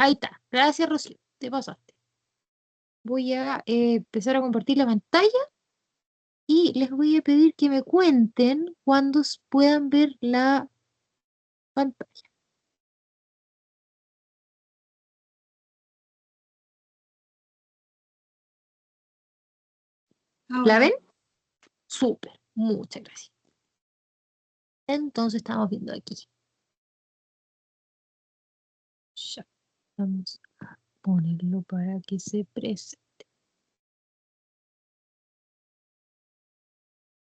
Ahí está. Gracias, Rocío. Te pasaste. Voy a empezar a compartir la pantalla y les voy a pedir que me cuenten cuando puedan ver la pantalla. ¿La Ahora, ven? Súper. Muchas gracias. Entonces estamos viendo aquí. Ya. Vamos a ponerlo para que se presente.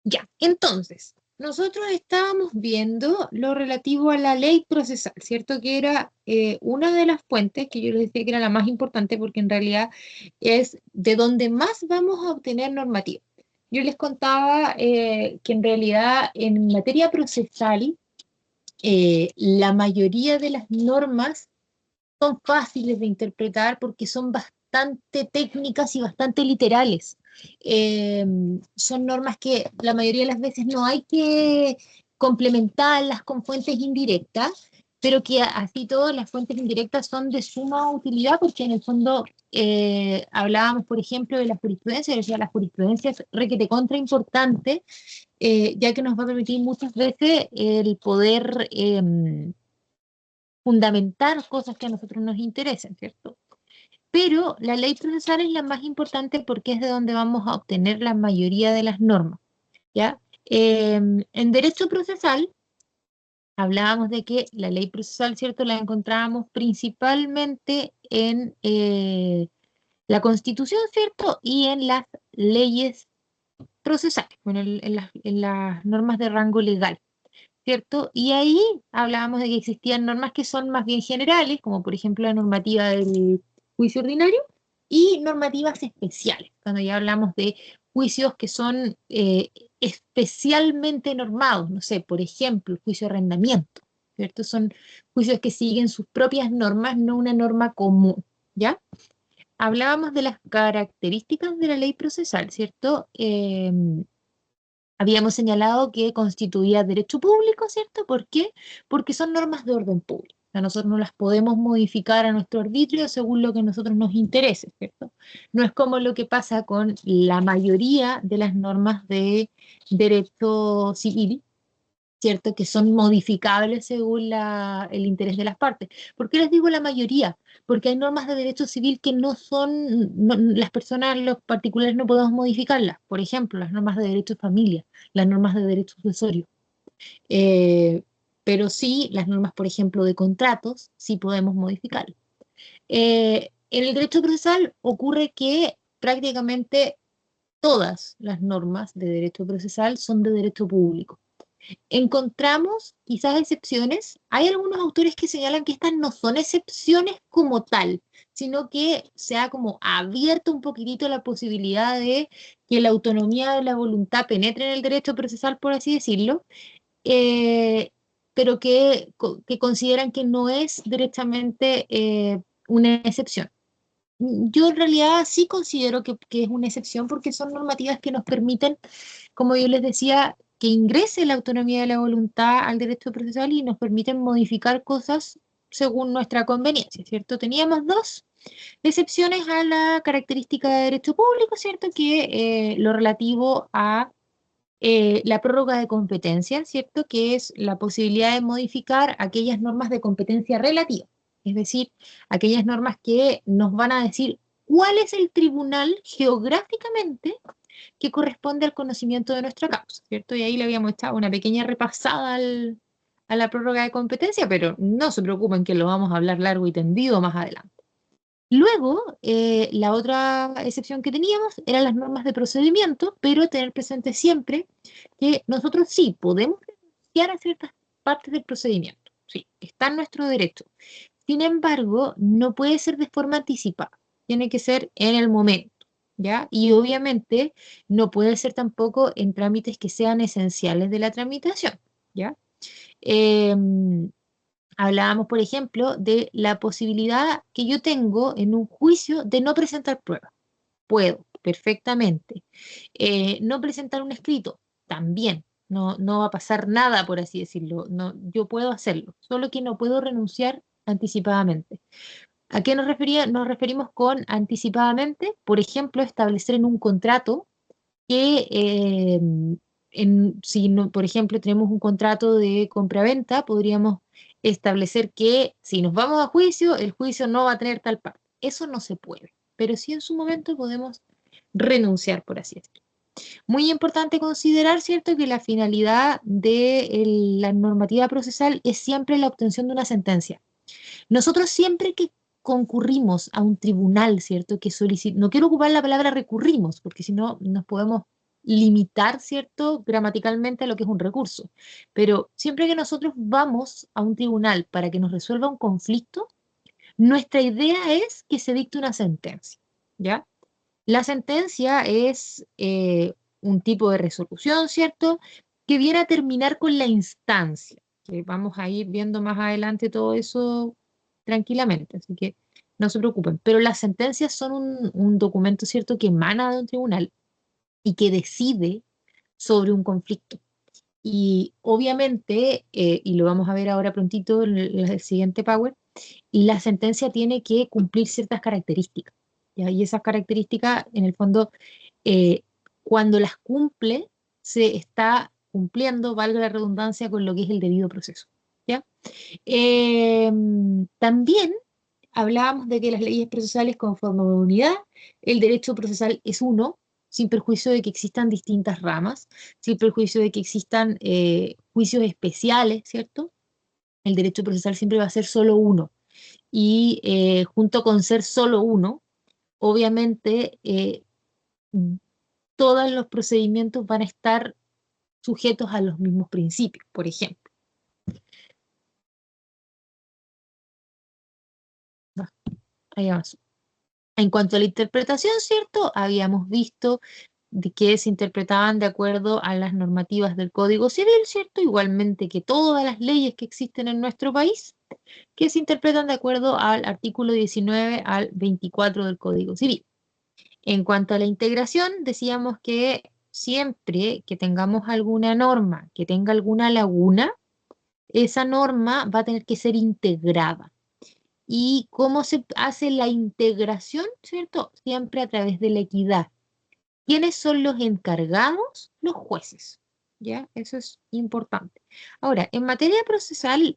Ya, entonces, nosotros estábamos viendo lo relativo a la ley procesal, ¿cierto? Que era una de las fuentes que yo les decía que era la más importante porque en realidad es de donde más vamos a obtener normativa. Yo les contaba que en realidad en materia procesal la mayoría de las normas son fáciles de interpretar porque son bastante técnicas y bastante literales. Eh, Son normas que la mayoría de las veces no hay que complementarlas con fuentes indirectas, pero que así todas las fuentes indirectas son de suma utilidad porque en el fondo hablábamos, por ejemplo, de la jurisprudencia, decía la jurisprudencia es requete contra importante, ya que nos va a permitir muchas veces el poder fundamentar cosas que a nosotros nos interesen, ¿cierto? Pero la ley procesal es la más importante porque es de donde vamos a obtener la mayoría de las normas, ¿ya? En derecho procesal hablábamos de que la ley procesal, ¿cierto? La encontrábamos principalmente en la Constitución, ¿cierto? Y en las leyes procesales, bueno, en las normas de rango legal. ¿Cierto? Y ahí hablábamos de que existían normas que son más bien generales, como por ejemplo la normativa del juicio ordinario, y normativas especiales, cuando ya hablamos de juicios que son especialmente normados, no sé, por ejemplo, el juicio de arrendamiento, ¿cierto? Son juicios que siguen sus propias normas, no una norma común, ¿ya? Hablábamos de las características de la ley procesal, ¿cierto? Habíamos señalado que constituía derecho público, ¿cierto? ¿Por qué? Porque son normas de orden público. O sea, nosotros no las podemos modificar a nuestro arbitrio según lo que a nosotros nos interese, ¿cierto? No es como lo que pasa con la mayoría de las normas de derecho civil, ¿cierto? Que son modificables según el interés de las partes. ¿Por qué les digo la mayoría? Porque hay normas de derecho civil que no son, las personas, los particulares no podemos modificarlas. Por ejemplo, las normas de derecho de familia, las normas de derecho sucesorio. Eh, pero sí, las normas, por ejemplo, de contratos, sí podemos modificarlas. En el derecho procesal ocurre que prácticamente todas las normas de derecho procesal son de derecho público. Encontramos quizás excepciones. Hay algunos autores que señalan que estas no son excepciones como tal, sino que se ha como abierto un poquitito la posibilidad de que la autonomía de la voluntad penetre en el derecho procesal, por así decirlo, eh, pero que consideran que no es directamente una excepción. Yo en realidad sí considero que es una excepción porque son normativas que nos permiten, como yo les decía, que ingrese la autonomía de la voluntad al derecho procesal y nos permiten modificar cosas según nuestra conveniencia, ¿cierto? Teníamos dos excepciones a la característica de derecho público, ¿cierto? Que lo relativo a la prórroga de competencia, ¿cierto? Que es la posibilidad de modificar aquellas normas de competencia relativa, es decir, aquellas normas que nos van a decir cuál es el tribunal geográficamente que corresponde al conocimiento de nuestra causa, ¿cierto? Y ahí le habíamos echado una pequeña repasada a la prórroga de competencia, pero no se preocupen que lo vamos a hablar largo y tendido más adelante. Luego, la otra excepción que teníamos eran las normas de procedimiento, pero tener presente siempre que nosotros sí podemos renunciar a ciertas partes del procedimiento, sí, está en nuestro derecho. Sin embargo, no puede ser de forma anticipada, tiene que ser en el momento, ¿ya? Y obviamente no puede ser tampoco en trámites que sean esenciales de la tramitación, ¿ya? Em, Hablábamos, por ejemplo, de la posibilidad que yo tengo en un juicio de no presentar pruebas. Puedo, perfectamente. No presentar un escrito, también. No, no va a pasar nada, por así decirlo. No, yo puedo hacerlo, solo que no puedo renunciar anticipadamente. ¿A qué nos referimos con anticipadamente? Por ejemplo, establecer en un contrato que, si no, por ejemplo, tenemos un contrato de compra-venta, podríamos establecer que si nos vamos a juicio, el juicio no va a tener tal parte. Eso no se puede, pero sí en su momento podemos renunciar, por así decirlo. Muy importante considerar, ¿cierto?, que la finalidad de la normativa procesal es siempre la obtención de una sentencia. Nosotros siempre que concurrimos a un tribunal, ¿cierto?, que solicita, no quiero ocupar la palabra recurrimos, porque si no nos podemos limitar, ¿cierto?, gramaticalmente a lo que es un recurso. Pero siempre que nosotros vamos a un tribunal para que nos resuelva un conflicto, nuestra idea es que se dicte una sentencia, ¿ya? La sentencia es un tipo de resolución, ¿cierto?, que viene a terminar con la instancia, que vamos a ir viendo más adelante todo eso tranquilamente, así que no se preocupen. Pero las sentencias son un documento, ¿cierto?, que emana de un tribunal y que decide sobre un conflicto. Y obviamente, y lo vamos a ver ahora prontito en el siguiente Power, y la sentencia tiene que cumplir ciertas características, ¿ya? Y esas características, en el fondo, eh, cuando las cumple, se está cumpliendo, valga la redundancia, con lo que es el debido proceso, ¿ya? También hablábamos de que las leyes procesales conforman una unidad, el derecho procesal es uno, sin perjuicio de que existan distintas ramas, sin perjuicio de que existan juicios especiales, ¿cierto? El derecho procesal siempre va a ser solo uno. Y junto con ser solo uno, obviamente todos los procedimientos van a estar sujetos a los mismos principios, por ejemplo. Ah, ahí avanzó. En cuanto a la interpretación, ¿cierto? Habíamos visto de que se interpretaban de acuerdo a las normativas del Código Civil, ¿cierto? Igualmente que todas las leyes que existen en nuestro país, que se interpretan de acuerdo al artículo 19 al 24 del Código Civil. En cuanto a la integración, decíamos que siempre que tengamos alguna norma que tenga alguna laguna, esa norma va a tener que ser integrada. ¿Y cómo se hace la integración? ¿Cierto? Siempre a través de la equidad. ¿Quiénes son los encargados? Los jueces. ¿Ya? Eso es importante. Ahora, en materia procesal,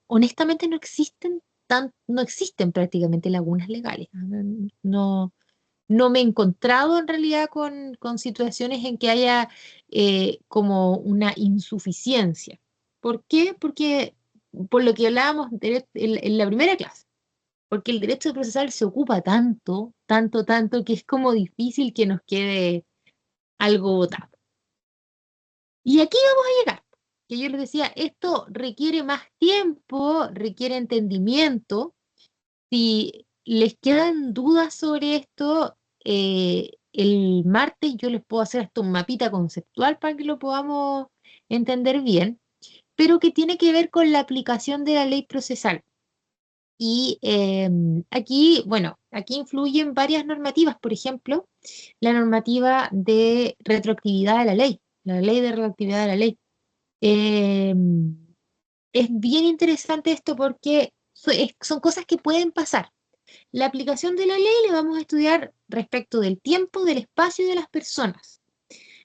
honestamente no existen prácticamente lagunas legales. No, no me he encontrado en realidad con situaciones en que haya como una insuficiencia. ¿Por qué? Porque, por lo que hablábamos en la primera clase, porque el derecho procesal se ocupa tanto, tanto, tanto, que es como difícil que nos quede algo botado. Y aquí vamos a llegar, que yo les decía, esto requiere más tiempo, requiere entendimiento. Si les quedan dudas sobre esto, el martes yo les puedo hacer hasta un mapita conceptual para que lo podamos entender bien, pero que tiene que ver con la aplicación de la ley procesal. Y aquí, bueno, aquí influyen varias normativas, por ejemplo, la normativa de retroactividad de la ley de retroactividad de la ley. Es bien interesante esto porque son cosas que pueden pasar. La aplicación de la ley le vamos a estudiar respecto del tiempo, del espacio y de las personas.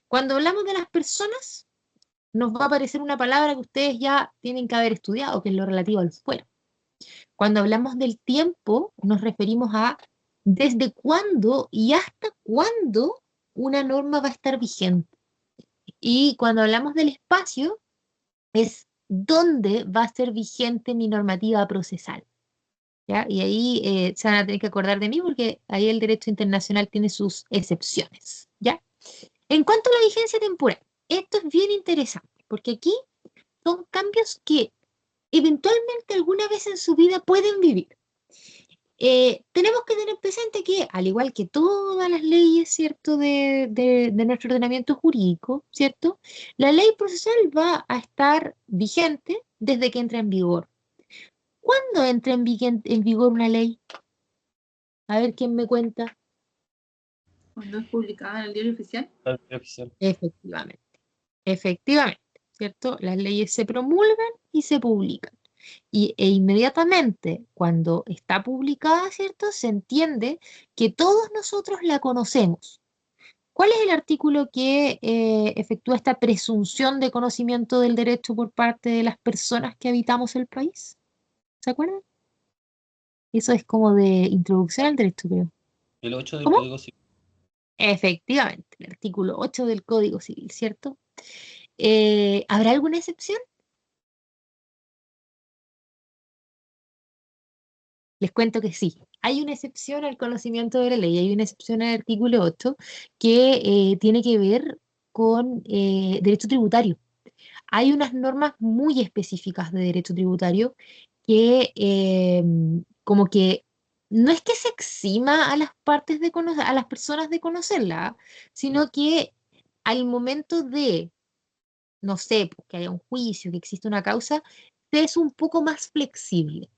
Cuando hablamos de las personas, nos va a aparecer una palabra que ustedes ya tienen que haber estudiado, que es lo relativo al fuero. Cuando hablamos del tiempo, nos referimos a desde cuándo y hasta cuándo una norma va a estar vigente. Y cuando hablamos del espacio, es dónde va a ser vigente mi normativa procesal. ¿Ya? Y ahí se van a tener que acordar de mí porque ahí el derecho internacional tiene sus excepciones. ¿Ya? En cuanto a la vigencia temporal, esto es bien interesante porque aquí son cambios que eventualmente alguna vez en su vida pueden vivir. Tenemos que tener presente que, al igual que todas las leyes, ¿cierto?, de nuestro ordenamiento jurídico, ¿cierto?, la ley procesal va a estar vigente desde que entra en vigor. ¿Cuándo entra en vigor una ley? A ver quién me cuenta. Cuando es publicada en el diario oficial. El diario oficial. Efectivamente, efectivamente, ¿cierto? Las leyes se promulgan y se publican. E inmediatamente cuando está publicada, ¿cierto? Se entiende que todos nosotros la conocemos. ¿Cuál es el artículo que efectúa esta presunción de conocimiento del derecho por parte de las personas que habitamos el país? ¿Se acuerdan? Eso es como de introducción al derecho, creo. El 8 del ¿Cómo? Código Civil. Efectivamente, el artículo 8 del Código Civil, ¿cierto? ¿Habrá alguna excepción? Les cuento que sí. Hay una excepción al conocimiento de la ley, hay una excepción al artículo 8 que tiene que ver con derecho tributario. Hay unas normas muy específicas de derecho tributario que como que no es que se exima a las partes de a las personas de conocerla, sino que al momento de, no sé, pues, que haya un juicio, que existe una causa, se es un poco más flexible,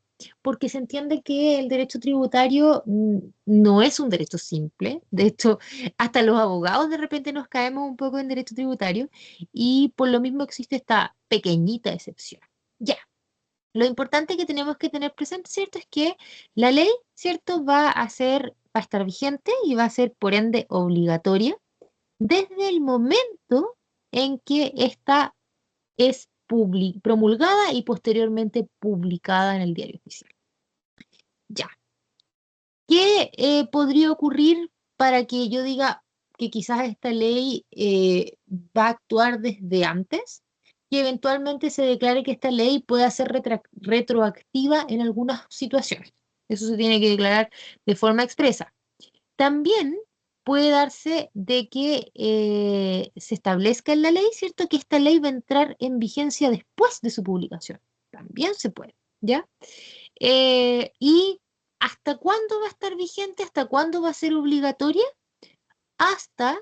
porque se entiende que el derecho tributario no es un derecho simple. De hecho, hasta los abogados de repente nos caemos un poco en derecho tributario y por lo mismo existe esta pequeñita excepción. Ya, lo importante que tenemos que tener presente, ¿cierto? Es que la ley, ¿cierto? Va a estar vigente y va a ser por ende obligatoria desde el momento en que ésta es promulgada y posteriormente publicada en el diario oficial. Ya. ¿Qué podría ocurrir para que yo diga que quizás esta ley va a actuar desde antes? Que eventualmente se declare que esta ley pueda ser retroactiva en algunas situaciones. Eso se tiene que declarar de forma expresa. También puede darse de que se establezca en la ley, ¿cierto? Que esta ley va a entrar en vigencia después de su publicación. También se puede, ¿ya? ¿Y hasta cuándo va a estar vigente? ¿Hasta cuándo va a ser obligatoria? Hasta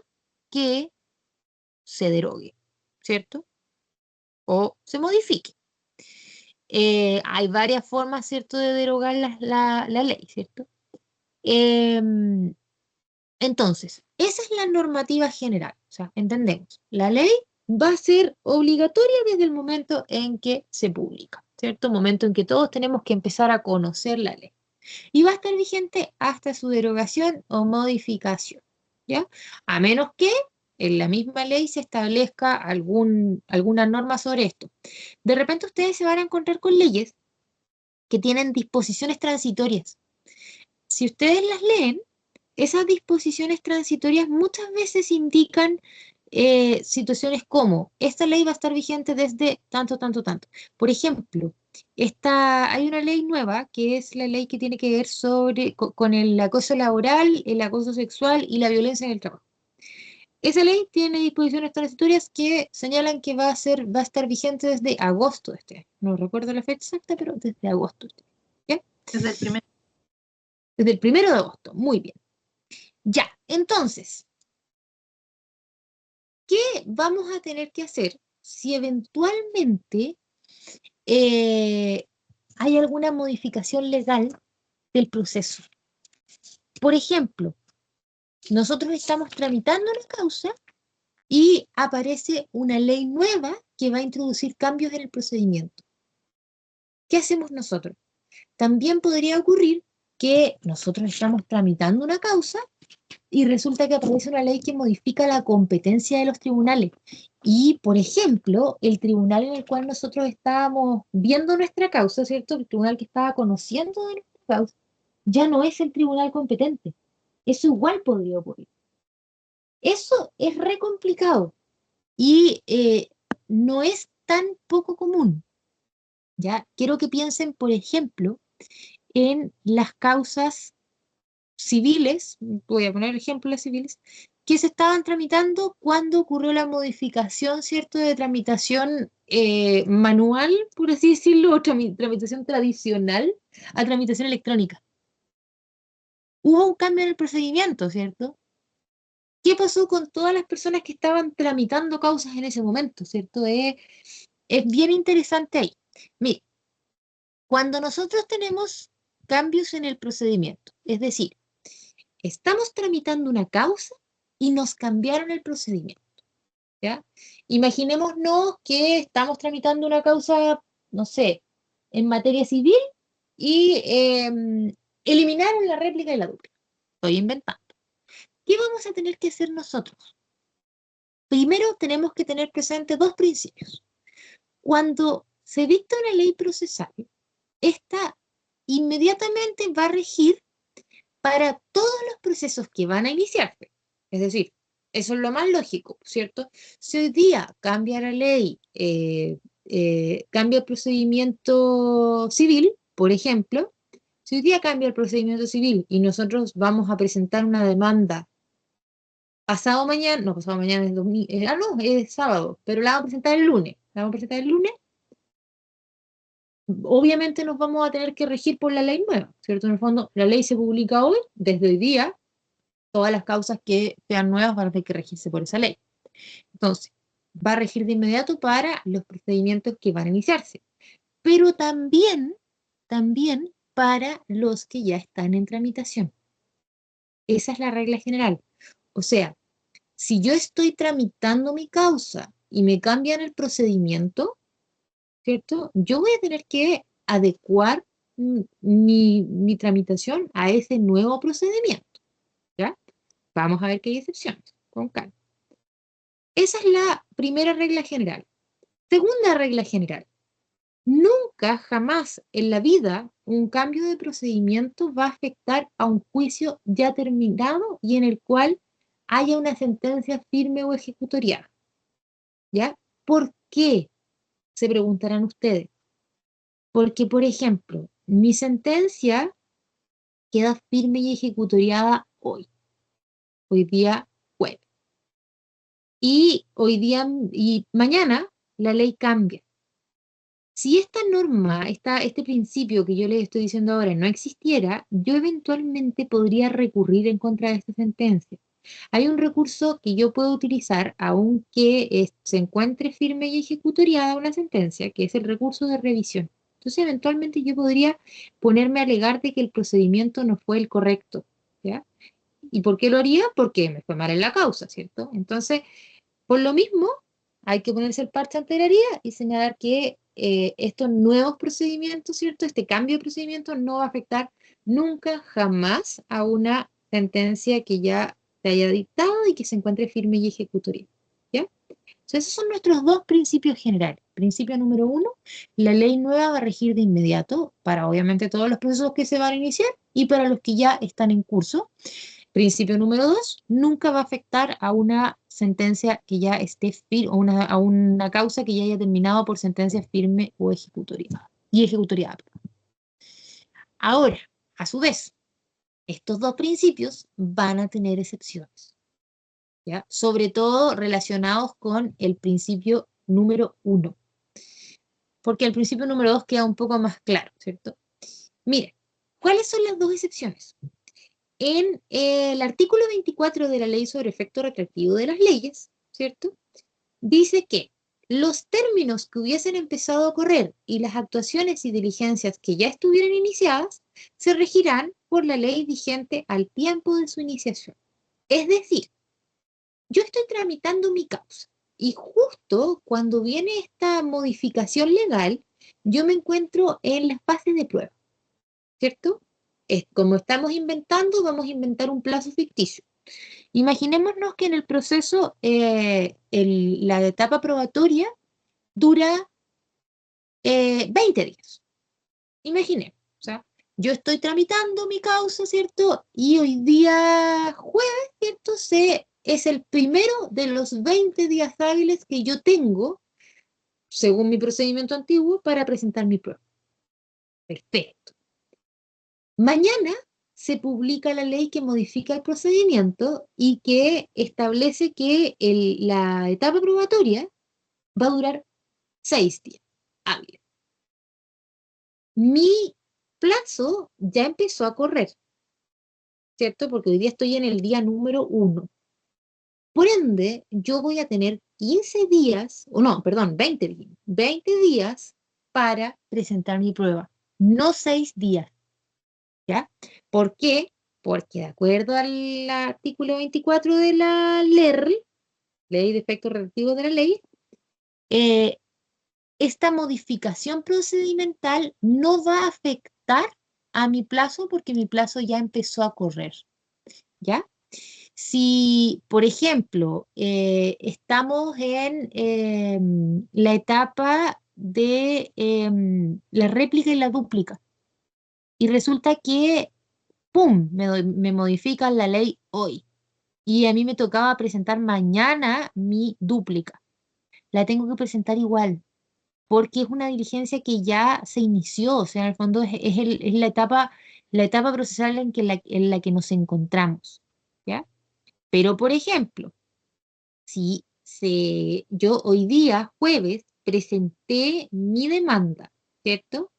que se derogue, ¿cierto? O se modifique. Hay varias formas, ¿cierto?, de derogar la ley, ¿cierto? Em, Entonces, esa es la normativa general. O sea, entendemos, la ley va a ser obligatoria desde el momento en que se publica, ¿cierto? Momento en que todos tenemos que empezar a conocer la ley. Y va a estar vigente hasta su derogación o modificación, ¿ya? A menos que en la misma ley se establezca alguna norma sobre esto. De repente ustedes se van a encontrar con leyes que tienen disposiciones transitorias. Si ustedes las leen, esas disposiciones transitorias muchas veces indican situaciones como, esta ley va a estar vigente desde tanto, tanto, tanto. Por ejemplo, hay una ley nueva que es la ley que tiene que ver con el acoso laboral, el acoso sexual y la violencia en el trabajo. Esa ley tiene disposiciones transitorias que señalan que va a estar vigente desde agosto de este año. No recuerdo la fecha exacta, pero desde agosto de este año. ¿Ya? Desde el primer. Desde el 1 de agosto. Muy bien. Ya, entonces, ¿qué vamos a tener que hacer si eventualmente hay alguna modificación legal del proceso? Por ejemplo, nosotros estamos tramitando una causa y aparece una ley nueva que va a introducir cambios en el procedimiento. ¿Qué hacemos nosotros? También podría ocurrir que nosotros estamos tramitando una causa y resulta que aparece una ley que modifica la competencia de los tribunales. Y, por ejemplo, el tribunal en el cual nosotros estábamos viendo nuestra causa, ¿cierto? El tribunal que estaba conociendo de nuestra causa, ya no es el tribunal competente. Eso igual podría ocurrir. Eso es re complicado y no es tan poco común. ¿Ya? Quiero que piensen, por ejemplo, en las causas civiles, voy a poner ejemplos civiles, que se estaban tramitando cuando ocurrió la modificación, ¿cierto?, de tramitación manual, por así decirlo, o tramitación tradicional a tramitación electrónica. Hubo un cambio en el procedimiento, ¿cierto? ¿Qué pasó con todas las personas que estaban tramitando causas en ese momento, ¿cierto? Es bien interesante ahí. Mire, cuando nosotros tenemos cambios en el procedimiento, es decir, estamos tramitando una causa y nos cambiaron el procedimiento, ¿ya? Imaginémonos que estamos tramitando una causa, no sé, en materia civil y eliminaron la réplica y la dúplica. Estoy inventando. ¿Qué vamos a tener que hacer nosotros? Primero tenemos que tener presente dos principios. Cuando se dicta una ley procesal, esta inmediatamente va a regir para todos los procesos que van a iniciarse. Es decir, eso es lo más lógico, ¿cierto? Si hoy día cambia la ley, cambia el procedimiento civil, por ejemplo, si hoy día cambia el procedimiento civil y nosotros vamos a presentar una demanda pasado mañana, no, pasado mañana es domingo, no, es sábado, pero la vamos a presentar el lunes. La vamos a presentar el lunes. Obviamente nos vamos a tener que regir por la ley nueva, ¿cierto? En el fondo, la ley se publica hoy, desde hoy día, todas las causas que sean nuevas van a tener que regirse por esa ley. Entonces, va a regir de inmediato para los procedimientos que van a iniciarse, pero también para los que ya están en tramitación. Esa es la regla general. O sea, si yo estoy tramitando mi causa y me cambian el procedimiento, ¿cierto? Yo voy a tener que adecuar mi tramitación a ese nuevo procedimiento, ¿ya? Vamos a ver que hay excepciones, con calma. Esa es la primera regla general. Segunda regla general. Nunca, jamás en la vida, un cambio de procedimiento va a afectar a un juicio ya terminado y en el cual haya una sentencia firme o ejecutoriada, ¿ya? ¿Por qué? Se preguntarán ustedes. Porque, por ejemplo, mi sentencia queda firme y ejecutoriada hoy día jueves. Y mañana la ley cambia. Si esta norma, este principio que yo les estoy diciendo ahora no existiera, yo eventualmente podría recurrir en contra de esta sentencia. Hay un recurso que yo puedo utilizar aunque se encuentre firme y ejecutoriada una sentencia, que es el recurso de revisión. Entonces, eventualmente yo podría ponerme a alegar de que el procedimiento no fue el correcto, ¿ya? ¿Y por qué lo haría? Porque me fue mal en la causa, ¿cierto? Entonces, por lo mismo, hay que ponerse el parche ante la herida y señalar que estos nuevos procedimientos, ¿cierto? Este cambio de procedimiento no va a afectar nunca, jamás a una sentencia que ya se haya dictado y que se encuentre firme y ejecutoria, ¿ya? Entonces, esos son nuestros dos principios generales. Principio número 1, la ley nueva va a regir de inmediato para obviamente todos los procesos que se van a iniciar y para los que ya están en curso. Principio número 2, nunca va a afectar a una sentencia que ya esté firme, a una causa que ya haya terminado por sentencia firme o ejecutoriada. Ahora, a su vez, estos dos principios van a tener excepciones, ¿ya? Sobre todo relacionados con el principio número 1, porque el principio número 2 queda un poco más claro, ¿cierto? Mire, ¿cuáles son las dos excepciones? En el artículo 24 de la Ley sobre Efecto Retroactivo de las Leyes, ¿cierto? Dice que los términos que hubiesen empezado a correr y las actuaciones y diligencias que ya estuvieran iniciadas se regirán por la ley vigente al tiempo de su iniciación. Es decir, yo estoy tramitando mi causa y justo cuando viene esta modificación legal, yo me encuentro en las fases de prueba, ¿cierto? Como estamos inventando, vamos a inventar un plazo ficticio. Imaginémonos que en el proceso la etapa probatoria dura 20 días. Imaginemos, o sea, yo estoy tramitando mi causa, ¿cierto? Y hoy día jueves, ¿cierto? Es el primero de los 20 días hábiles que yo tengo, según mi procedimiento antiguo, para presentar mi prueba. Perfecto. Mañana se publica la ley que modifica el procedimiento y que establece que la etapa probatoria va a durar 6 días hábiles. Mi plazo ya empezó a correr, ¿cierto? Porque hoy día estoy en el día número 1. Por ende, yo voy a tener 15 días, o no, perdón, 20 días para presentar mi prueba, no 6 días, ¿ya? ¿Por qué? Porque de acuerdo al artículo 24 de la LER, Ley de Efectos Retroactivos de la Ley, esta modificación procedimental no va a afectar a mi plazo porque mi plazo ya empezó a correr, ¿ya? Si, por ejemplo, estamos en la etapa de la réplica y la dúplica, y resulta que, ¡pum!, me modifican la ley hoy, y a mí me tocaba presentar mañana mi dúplica. La tengo que presentar igual, porque es una diligencia que ya se inició, o sea, en el fondo es la etapa procesal en la que nos encontramos, ¿ya? Pero, por ejemplo, yo hoy día, jueves, presenté mi demanda, ¿cierto?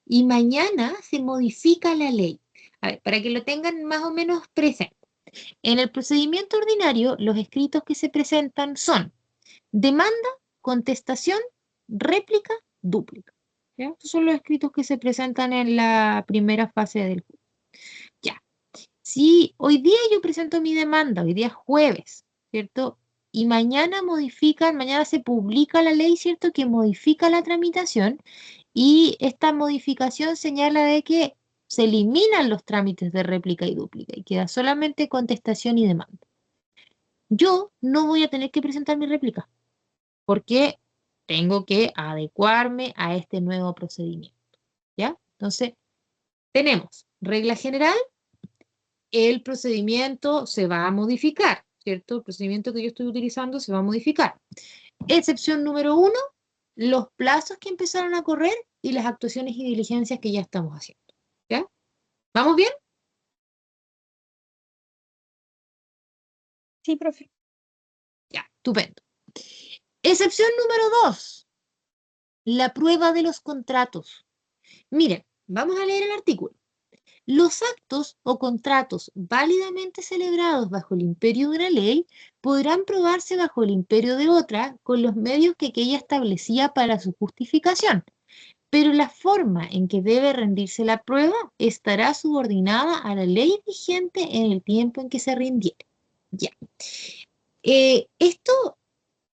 Y mañana se modifica la ley. A ver, para que lo tengan más o menos presente. En el procedimiento ordinario, los escritos que se presentan son demanda, contestación, réplica, dúplica. ¿Ya? Estos son los escritos que se presentan en la primera fase del juicio. Ya. Si hoy día yo presento mi demanda, hoy día es jueves, ¿cierto? Y mañana se publica la ley, ¿cierto? Que modifica la tramitación y esta modificación señala de que se eliminan los trámites de réplica y dúplica y queda solamente contestación y demanda. Yo no voy a tener que presentar mi réplica porque tengo que adecuarme a este nuevo procedimiento, ¿ya? Entonces, tenemos regla general, el procedimiento se va a modificar, ¿cierto? El procedimiento que yo estoy utilizando se va a modificar. Excepción número 1, los plazos que empezaron a correr y las actuaciones y diligencias que ya estamos haciendo, ¿ya? ¿Vamos bien? Sí, profe. Ya, estupendo. Excepción número 2, la prueba de los contratos. Miren, vamos a leer el artículo. Los actos o contratos válidamente celebrados bajo el imperio de una ley podrán probarse bajo el imperio de otra con los medios que aquella establecía para su justificación, pero la forma en que debe rendirse la prueba estará subordinada a la ley vigente en el tiempo en que se rindiere. Ya. Esto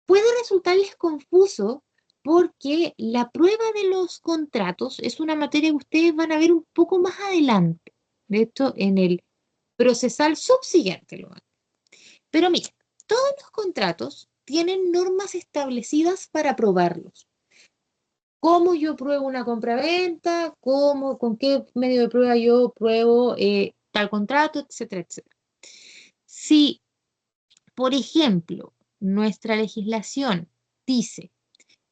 puede resultarles confuso porque la prueba de los contratos es una materia que ustedes van a ver un poco más adelante. De hecho, en el procesal subsiguiente lo van. Pero miren, todos los contratos tienen normas establecidas para probarlos. ¿Cómo yo pruebo una compraventa? ¿Con qué medio de prueba yo pruebo tal contrato? Etcétera, etcétera. Si, por ejemplo, nuestra legislación dice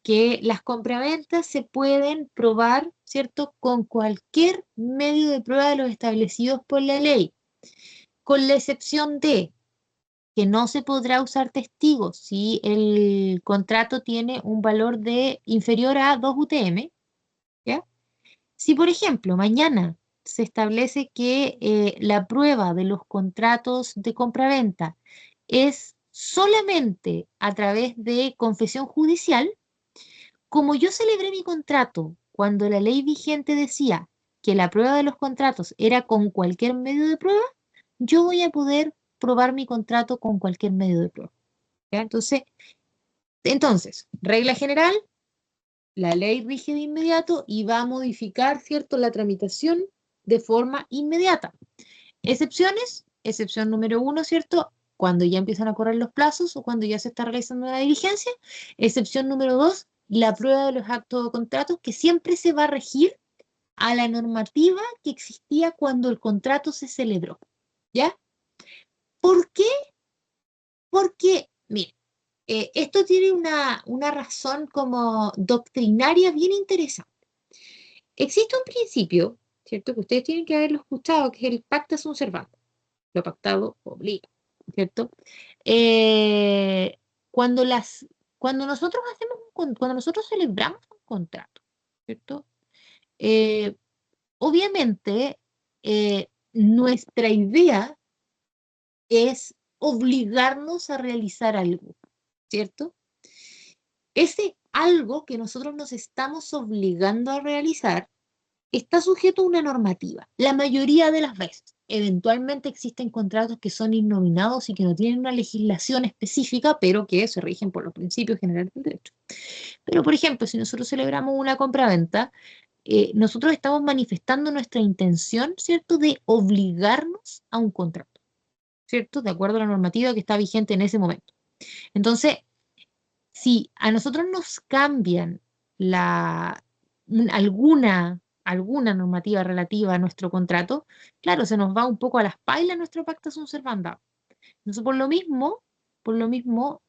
que las compraventas se pueden probar, ¿cierto?, con cualquier medio de prueba de los establecidos por la ley, con la excepción de que no se podrá usar testigos si el contrato tiene un valor inferior a 2 UTM, ¿ya? Si, por ejemplo, mañana se establece que la prueba de los contratos de compraventa es solamente a través de confesión judicial, como yo celebré mi contrato cuando la ley vigente decía que la prueba de los contratos era con cualquier medio de prueba, yo voy a poder probar mi contrato con cualquier medio de prueba, ¿ya? Entonces, regla general, la ley rige de inmediato y va a modificar, ¿cierto?, la tramitación de forma inmediata. Excepciones, excepción número 1, ¿cierto?, cuando ya empiezan a correr los plazos o cuando ya se está realizando la diligencia. Excepción número 2, la prueba de los actos o contratos, que siempre se va a regir a la normativa que existía cuando el contrato se celebró, ¿ya? ¿Por qué? Porque, mire, esto tiene una razón como doctrinaria bien interesante. Existe un principio, ¿cierto?, que ustedes tienen que haberlo escuchado, que es el pacta sunt servanda. Lo pactado obliga, ¿cierto? Cuando cuando nosotros celebramos un contrato, ¿cierto? Obviamente, nuestra idea es obligarnos a realizar algo, ¿cierto? Ese algo que nosotros nos estamos obligando a realizar está sujeto a una normativa, la mayoría de las veces, Eventualmente existen contratos que son innominados y que no tienen una legislación específica, pero que se rigen por los principios generales del derecho. Pero, por ejemplo, si nosotros celebramos una compraventa, nosotros estamos manifestando nuestra intención, ¿cierto?, de obligarnos a un contrato, ¿cierto?, de acuerdo a la normativa que está vigente en ese momento. Entonces, si a nosotros nos cambian alguna normativa relativa a nuestro contrato, claro, se nos va un poco a las pailas nuestro pacta sunt servanda. Entonces, por lo mismo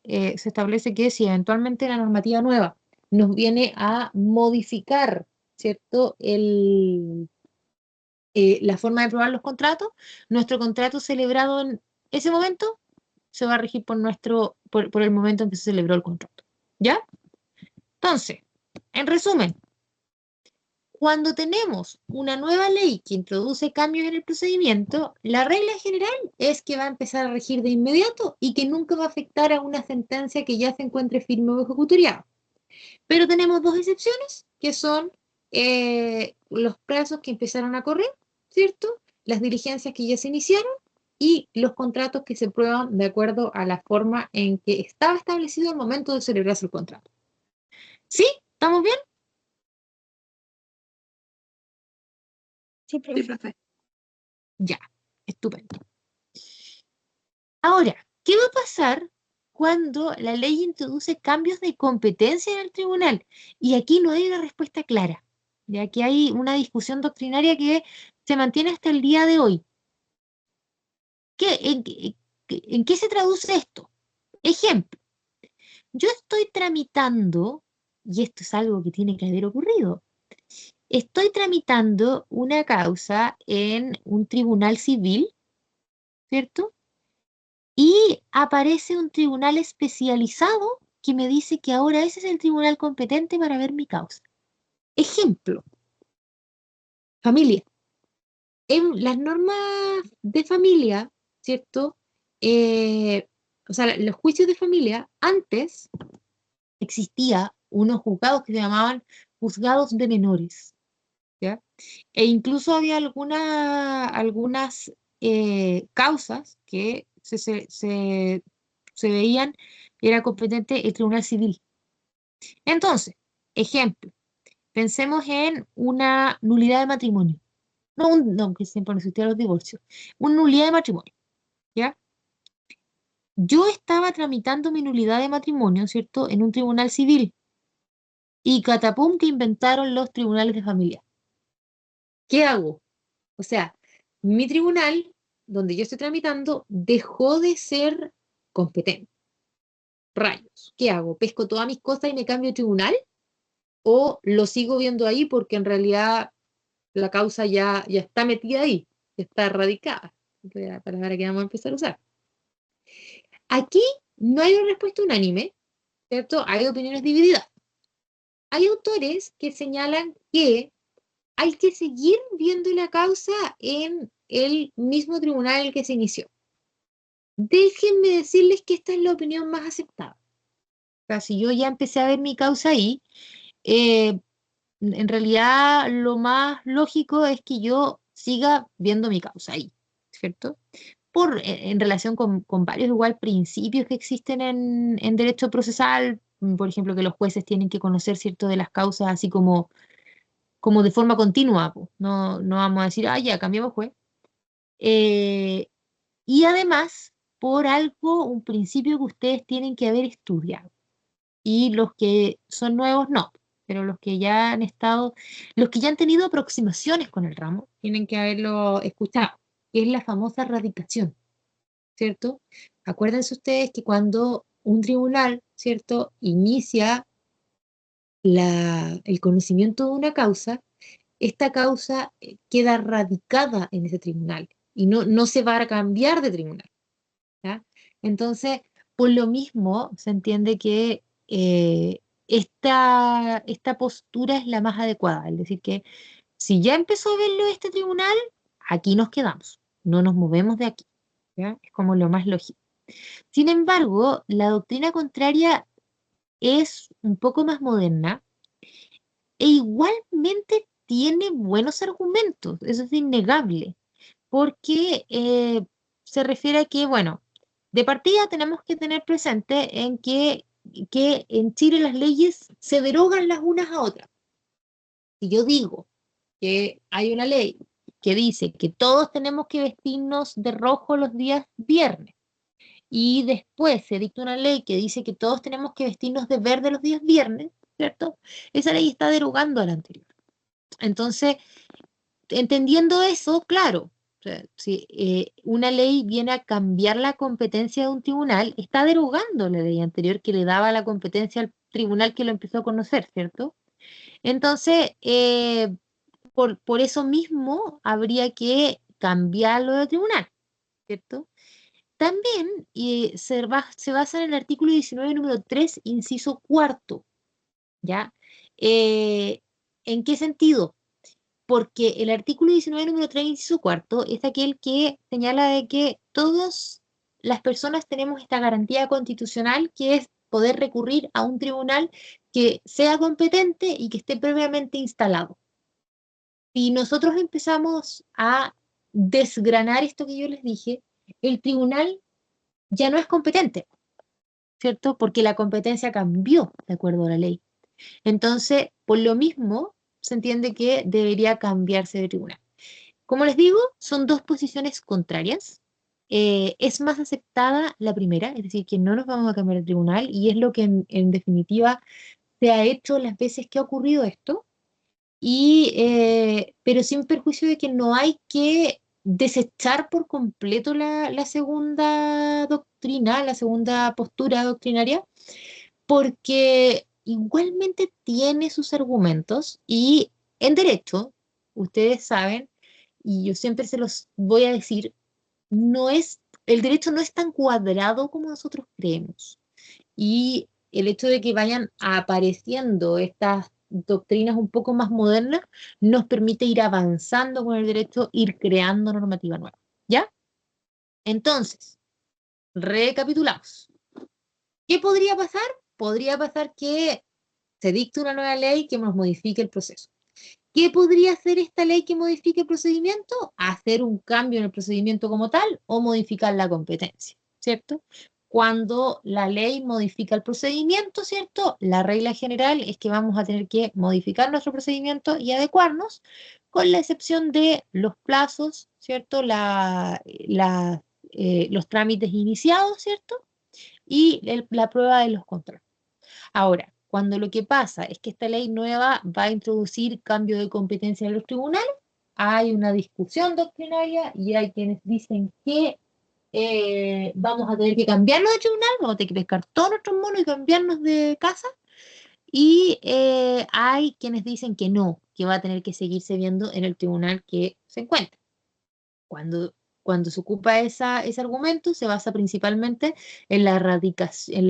se establece que si eventualmente la normativa nueva nos viene a modificar, ¿cierto?, la forma de probar los contratos, nuestro contrato celebrado en ese momento se va a regir por el momento en que se celebró el contrato. ¿Ya? Entonces, en resumen, cuando tenemos una nueva ley que introduce cambios en el procedimiento, la regla general es que va a empezar a regir de inmediato y que nunca va a afectar a una sentencia que ya se encuentre firme o ejecutoriada. Pero tenemos dos excepciones, que son los plazos que empezaron a correr, ¿cierto? Las diligencias que ya se iniciaron y los contratos que se prueban de acuerdo a la forma en que estaba establecido al momento de celebrarse el contrato. ¿Sí? ¿Estamos bien? Sí, profe. Ya, estupendo. Ahora, ¿qué va a pasar cuando la ley introduce cambios de competencia en el tribunal? Y aquí no hay una respuesta clara, ya que hay una discusión doctrinaria que se mantiene hasta el día de hoy. ¿En qué se traduce esto? Ejemplo, yo estoy tramitando, y esto es algo que tiene que haber ocurrido, estoy tramitando una causa en un tribunal civil, ¿cierto? Y aparece un tribunal especializado que me dice que ahora ese es el tribunal competente para ver mi causa. Ejemplo, familia. En las normas de familia, ¿cierto? O sea, los juicios de familia, antes existía unos juzgados que se llamaban juzgados de menores, ¿ya? E incluso había algunas causas que se veían, era competente el tribunal civil. Entonces, ejemplo, pensemos en una nulidad de matrimonio. No, que siempre no existían los divorcios. Una nulidad de matrimonio, ¿ya? Yo estaba tramitando mi nulidad de matrimonio, ¿cierto?, en un tribunal civil. Y catapum que inventaron los tribunales de familia. ¿Qué hago? O sea, mi tribunal, donde yo estoy tramitando, dejó de ser competente. Rayos, ¿qué hago? ¿Pesco todas mis cosas y me cambio de tribunal? ¿O lo sigo viendo ahí porque en realidad la causa ya está metida ahí, está erradicada? La palabra que vamos a empezar a usar. Aquí no hay una respuesta unánime, ¿cierto? Hay opiniones divididas. Hay autores que señalan que hay que seguir viendo la causa en el mismo tribunal en el que se inició. Déjenme decirles que esta es la opinión más aceptada. O sea, si yo ya empecé a ver mi causa ahí, en realidad lo más lógico es que yo siga viendo mi causa ahí, ¿cierto? En relación con varios igual principios que existen en derecho procesal, por ejemplo, que los jueces tienen que conocer cierto de las causas así como de forma continua, po. No vamos a decir, ya cambiamos juez. Y además, por algo, un principio que ustedes tienen que haber estudiado. Y los que son nuevos, no. Pero los que ya han tenido aproximaciones con el ramo, tienen que haberlo escuchado, que es la famosa radicación, ¿cierto? Acuérdense ustedes que cuando un tribunal, ¿cierto?, inicia el conocimiento de una causa, esta causa queda radicada en ese tribunal y no se va a cambiar de tribunal, ¿ya? Entonces, por lo mismo, se entiende que esta postura es la más adecuada, es decir, que si ya empezó a verlo este tribunal, aquí nos quedamos, no nos movemos de aquí, ¿ya? Es como lo más lógico. Sin embargo, la doctrina contraria es un poco más moderna e igualmente tiene buenos argumentos, eso es innegable. porque se refiere a que, bueno, de partida tenemos que tener presente en que en Chile las leyes se derogan las unas a otras. Si yo digo que hay una ley que dice que todos tenemos que vestirnos de rojo los días viernes, y después se dicta una ley que dice que todos tenemos que vestirnos de verde los días viernes, ¿cierto? Esa ley está derogando a la anterior. Entonces, entendiendo eso, claro, o sea, si una ley viene a cambiar la competencia de un tribunal, está derogando la ley anterior que le daba la competencia al tribunal que lo empezó a conocer, ¿cierto? Entonces, por eso mismo habría que cambiarlo de tribunal, ¿cierto? También se basa en el artículo 19, número 3, inciso cuarto, ¿ya? ¿En qué sentido? Porque el artículo 19, número 3, inciso cuarto, es aquel que señala de que todas las personas tenemos esta garantía constitucional, que es poder recurrir a un tribunal que sea competente y que esté previamente instalado. Si nosotros empezamos a desgranar esto que yo les dije, el tribunal ya no es competente, ¿cierto? Porque la competencia cambió de acuerdo a la ley. Entonces, por lo mismo, se entiende que debería cambiarse de tribunal. Como les digo, son dos posiciones contrarias. Es más aceptada la primera, es decir, que no nos vamos a cambiar de tribunal, y es lo que en definitiva se ha hecho las veces que ha ocurrido esto, pero sin perjuicio de que no hay que desechar por completo la segunda doctrina, la segunda postura doctrinaria, porque igualmente tiene sus argumentos, y en derecho, ustedes saben, y yo siempre se los voy a decir, el derecho no es tan cuadrado como nosotros creemos. Y el hecho de que vayan apareciendo estas doctrinas un poco más modernas nos permite ir avanzando con el derecho, ir creando normativa nueva. ¿Ya? Entonces, recapitulamos. ¿Qué podría pasar? Podría pasar que se dicte una nueva ley que nos modifique el proceso. ¿Qué podría hacer esta ley que modifique el procedimiento? Hacer un cambio en el procedimiento como tal o modificar la competencia, ¿cierto? Cuando la ley modifica el procedimiento, ¿cierto? La regla general es que vamos a tener que modificar nuestro procedimiento y adecuarnos, con la excepción de los plazos, ¿cierto? Los trámites iniciados, ¿cierto? Y la prueba de los controles. Ahora, cuando lo que pasa es que esta ley nueva va a introducir cambio de competencia en los tribunales, hay una discusión doctrinaria y hay quienes dicen que vamos a tener que cambiarnos de tribunal, vamos a tener que pescar todos nuestros monos y cambiarnos de casa. Y hay quienes dicen que no, que va a tener que seguirse viendo en el tribunal que se encuentra. Cuando se ocupa ese argumento, se basa principalmente en la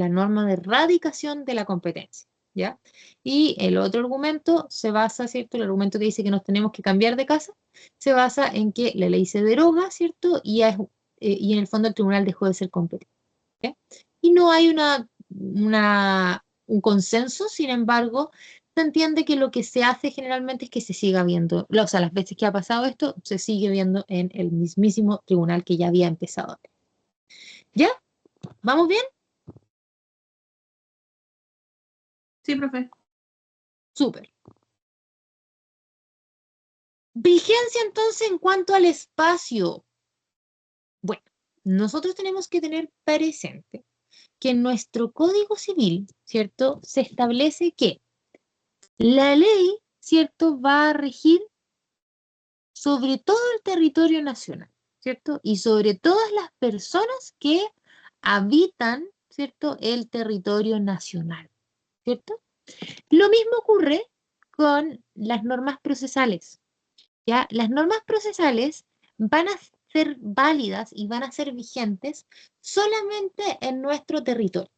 norma de radicación de la competencia, ¿ya? Y el otro argumento se basa, ¿cierto? El argumento que dice que nos tenemos que cambiar de casa, se basa en que la ley se deroga, ¿cierto? Y en el fondo el tribunal dejó de ser competente, ¿ya? Y no hay un consenso, sin embargo, se entiende que lo que se hace generalmente es que se siga viendo, o sea, las veces que ha pasado esto, se sigue viendo en el mismísimo tribunal que ya había empezado. ¿Ya? ¿Vamos bien? Sí, profe. Súper. Vigencia entonces en cuanto al espacio. Bueno, nosotros tenemos que tener presente que en nuestro Código Civil, ¿cierto? Se establece que la ley, ¿cierto? Va a regir sobre todo el territorio nacional, ¿cierto? Y sobre todas las personas que habitan, ¿cierto? El territorio nacional, ¿cierto? Lo mismo ocurre con las normas procesales, ¿ya? Las normas procesales van a ser válidas y van a ser vigentes solamente en nuestro territorio,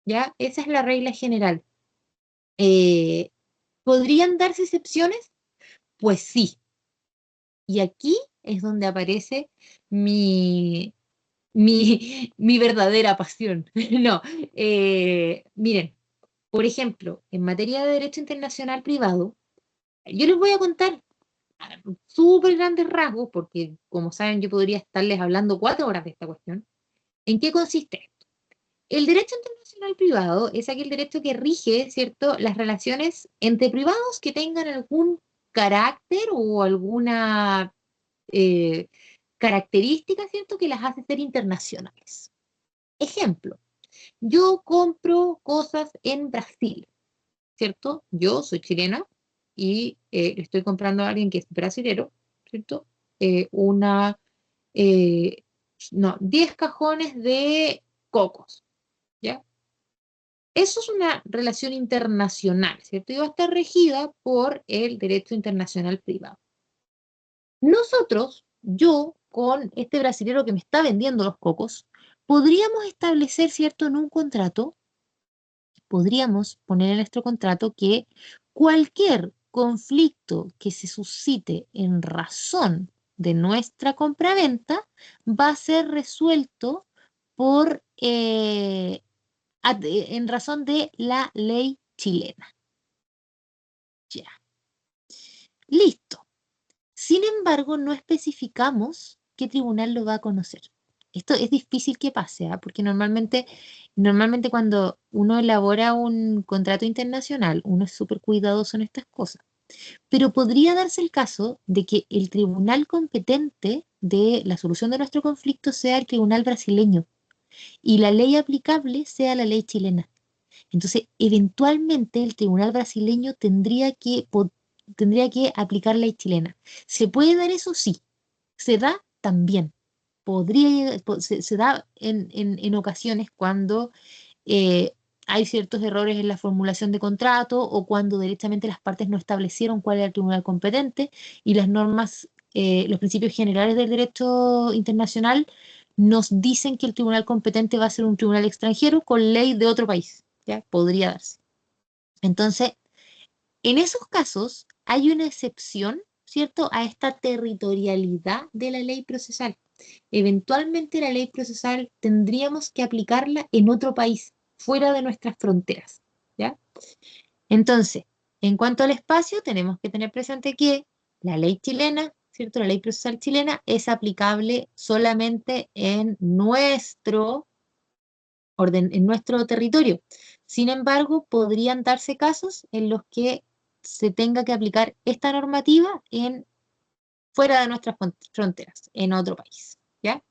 ¿ya? Esa es la regla general. ¿Podrían darse excepciones? Pues sí. Y aquí es donde aparece mi, mi verdadera pasión. No, miren, por ejemplo, en materia de derecho internacional privado, yo les voy a contar, súper grandes rasgos, porque como saben yo podría estarles hablando 4 horas de esta cuestión. ¿En qué consiste? El derecho internacional privado es aquel derecho que rige, ¿cierto?, las relaciones entre privados que tengan algún carácter o alguna eh, característica, ¿cierto?, que las hace ser internacionales. Ejemplo, yo compro cosas en Brasil, ¿cierto? Yo soy chilena y le estoy comprando a alguien que es brasilero, ¿cierto? Una, eh, no, 10 cajones de cocos, ¿ya? Eso es una relación internacional, ¿cierto? Y va a estar regida por el derecho internacional privado. Nosotros, yo, con este brasilero que me está vendiendo los cocos, podríamos establecer, ¿cierto?, en un contrato, podríamos poner en nuestro contrato que cualquier conflicto que se suscite en razón de nuestra compraventa va a ser resuelto por, en razón de la ley chilena. Ya. Listo. Sin embargo, no especificamos qué tribunal lo va a conocer. Esto es difícil que pase, ¿ah? Porque normalmente cuando uno elabora un contrato internacional, uno es súper cuidadoso en estas cosas. Pero podría darse el caso de que el tribunal competente de la solución de nuestro conflicto sea el tribunal brasileño y la ley aplicable sea la ley chilena. Entonces, eventualmente el tribunal brasileño tendría que aplicar ley chilena. ¿Se puede dar eso? Sí. ¿Se da? También. Se da en ocasiones cuando eh, hay ciertos errores en la formulación de contrato o cuando directamente las partes no establecieron cuál era el tribunal competente y las normas, los principios generales del derecho internacional nos dicen que el tribunal competente va a ser un tribunal extranjero con ley de otro país. ¿Ya? Podría darse. Entonces, en esos casos hay una excepción, ¿cierto?, a esta territorialidad de la ley procesal. Eventualmente la ley procesal tendríamos que aplicarla en otro país, fuera de nuestras fronteras, ¿ya? Entonces, en cuanto al espacio, tenemos que tener presente que la ley chilena, ¿cierto?, la ley procesal chilena es aplicable solamente en nuestro en nuestro territorio. Sin embargo, podrían darse casos en los que se tenga que aplicar esta normativa fuera de nuestras fronteras, en otro país, ¿ya?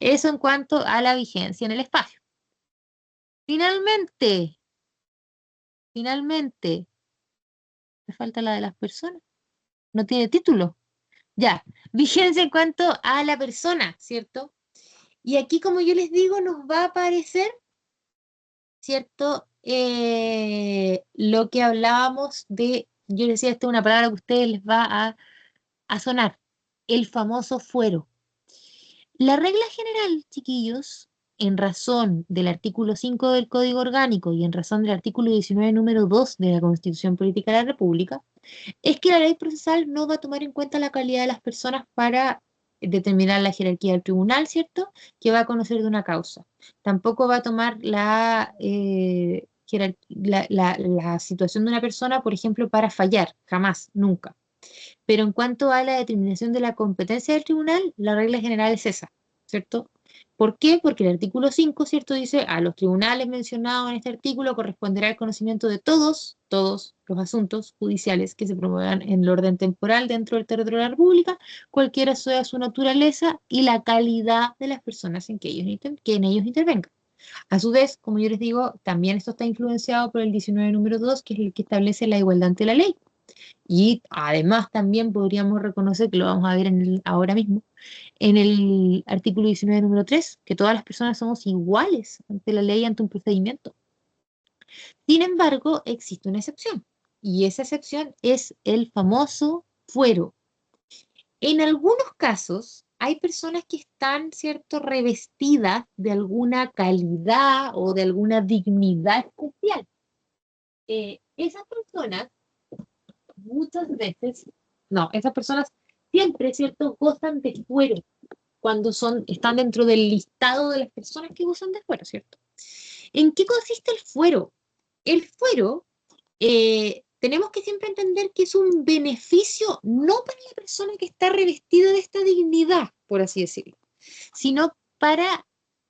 Eso en cuanto a la vigencia en el espacio. Finalmente, me falta la de las personas. No tiene título. Ya, vigencia en cuanto a la persona, ¿cierto? Y aquí, como yo les digo, nos va a aparecer, ¿cierto? Lo que hablábamos de, yo decía, esta es una palabra que a ustedes les va a sonar, el famoso fuero. La regla general, chiquillos, en razón del artículo 5 del Código Orgánico y en razón del artículo 19, número 2 de la Constitución Política de la República, es que la ley procesal no va a tomar en cuenta la calidad de las personas para determinar la jerarquía del tribunal, ¿cierto?, que va a conocer de una causa. Tampoco va a tomar la situación de una persona, por ejemplo, para fallar, jamás, nunca. Pero en cuanto a la determinación de la competencia del tribunal, la regla general es esa, ¿cierto? ¿Por qué? Porque el artículo 5, ¿cierto?, dice, a los tribunales mencionados en este artículo corresponderá el conocimiento de todos los asuntos judiciales que se promuevan en el orden temporal dentro del territorio de la República, cualquiera sea su naturaleza y la calidad de las personas en que en ellos intervengan. A su vez, como yo les digo, también esto está influenciado por el 19, número 2, que es el que establece la igualdad ante la ley. Y además también podríamos reconocer, que lo vamos a ver ahora mismo, en el artículo 19, número 3, que todas las personas somos iguales ante la ley, ante un procedimiento. Sin embargo, existe una excepción, y esa excepción es el famoso fuero. En algunos casos, hay personas que están, ¿cierto?, revestidas de alguna calidad o de alguna dignidad especial. Esas personas muchas veces, no, esas personas siempre, ¿cierto?, gozan de fuero cuando están dentro del listado de las personas que gozan de fuero, ¿cierto? ¿En qué consiste el fuero? El fuero tenemos que siempre entender que es un beneficio no para la persona que está revestida de esta dignidad, por así decirlo, sino para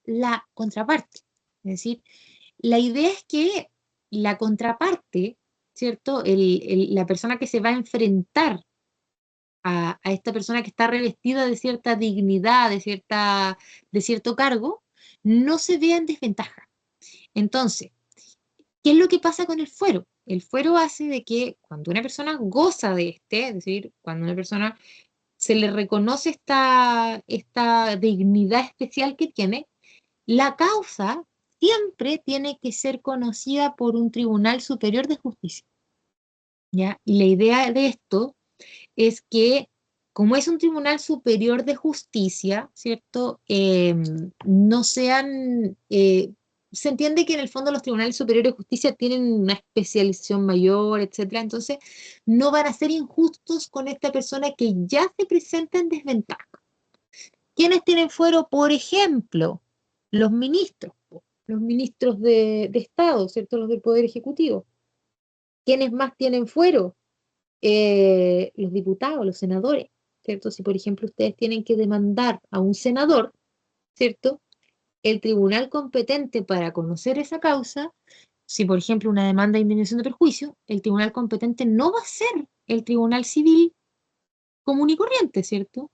la contraparte. Es decir, la idea es que la contraparte, ¿cierto? La persona que se va a enfrentar a esta persona que está revestida de cierta dignidad, de cierto cargo, no se vea en desventaja. Entonces, ¿qué es lo que pasa con el fuero? El fuero hace de que cuando una persona goza de es decir, cuando una persona se le reconoce esta dignidad especial que tiene, la causa siempre tiene que ser conocida por un tribunal superior de justicia, ¿ya? Y la idea de esto es que, como es un tribunal superior de justicia, ¿cierto? No sean... se entiende que en el fondo los tribunales superiores de justicia tienen una especialización mayor, etcétera, entonces no van a ser injustos con esta persona que ya se presenta en desventaja. ¿Quiénes tienen fuero? Por ejemplo, los ministros, po, los ministros de Estado, ¿cierto? Los del Poder Ejecutivo. ¿Quiénes más tienen fuero? Los diputados, los senadores, ¿cierto? Si, por ejemplo, ustedes tienen que demandar a un senador, ¿cierto? El tribunal competente para conocer esa causa, si, por ejemplo, una demanda de indemnización de perjuicio, el tribunal competente no va a ser el tribunal civil común y corriente, ¿cierto?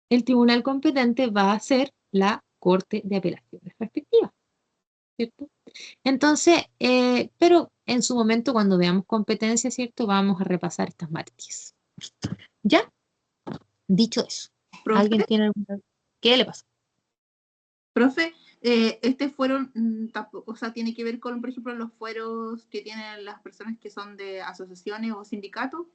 El tribunal competente va a ser la Corte de Apelaciones respectiva, ¿cierto? Entonces, pero en su momento, cuando veamos competencia, ¿cierto? Vamos a repasar estas materias. ¿Ya? Dicho eso, ¿alguien Profe, tiene alguna... ¿Qué le pasa? profe, este fuero tampoco, o sea, tiene que ver con, por ejemplo, los fueros que tienen las personas que son de asociaciones o sindicatos,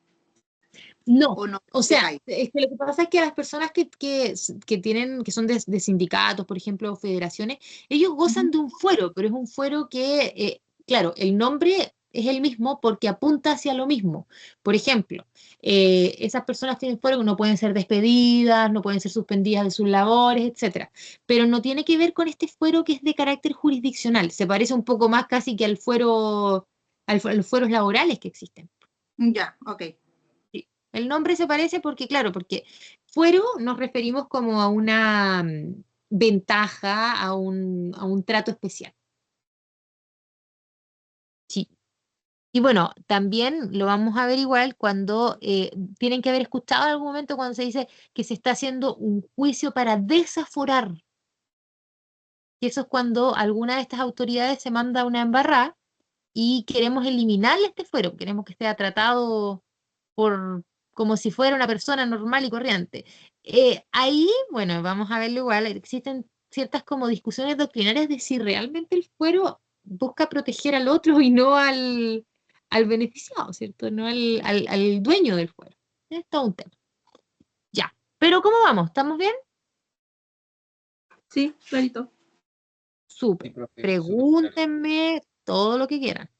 No, o no o sea, decae. es que lo que pasa es que las personas que tienen, que son de sindicatos, por ejemplo, o federaciones, ellos gozan Ujú. de un fuero, pero es un fuero que, claro, el nombre es el mismo porque apunta hacia lo mismo. Por ejemplo, esas personas tienen fuero que no pueden ser despedidas, no pueden ser suspendidas de sus labores, etcétera. Pero no tiene que ver con este fuero que es de carácter jurisdiccional. Se parece un poco más casi que al fuero, a los fueros laborales que existen. Ya, ok. Sí. El nombre se parece porque, claro, porque fuero nos referimos como a una ventaja, a un trato especial. Sí. Y bueno, también lo vamos a averiguar cuando tienen que haber escuchado en algún momento cuando se dice que se está haciendo un juicio para desaforar. Y eso es cuando alguna de estas autoridades se manda una embarrada y queremos eliminarle este fuero, queremos que sea tratado por, como si fuera una persona normal y corriente. Ahí, bueno, vamos a verlo igual, existen ciertas como discusiones doctrinarias de si realmente el fuero busca proteger al otro y no al beneficiado, ¿cierto? No al dueño del fuero. Es todo un tema. Ya, pero ¿cómo vamos? ¿Estamos bien? Sí, clarito. Sí, Súper. profe, súper claro. Pregúntenme todo lo que quieran.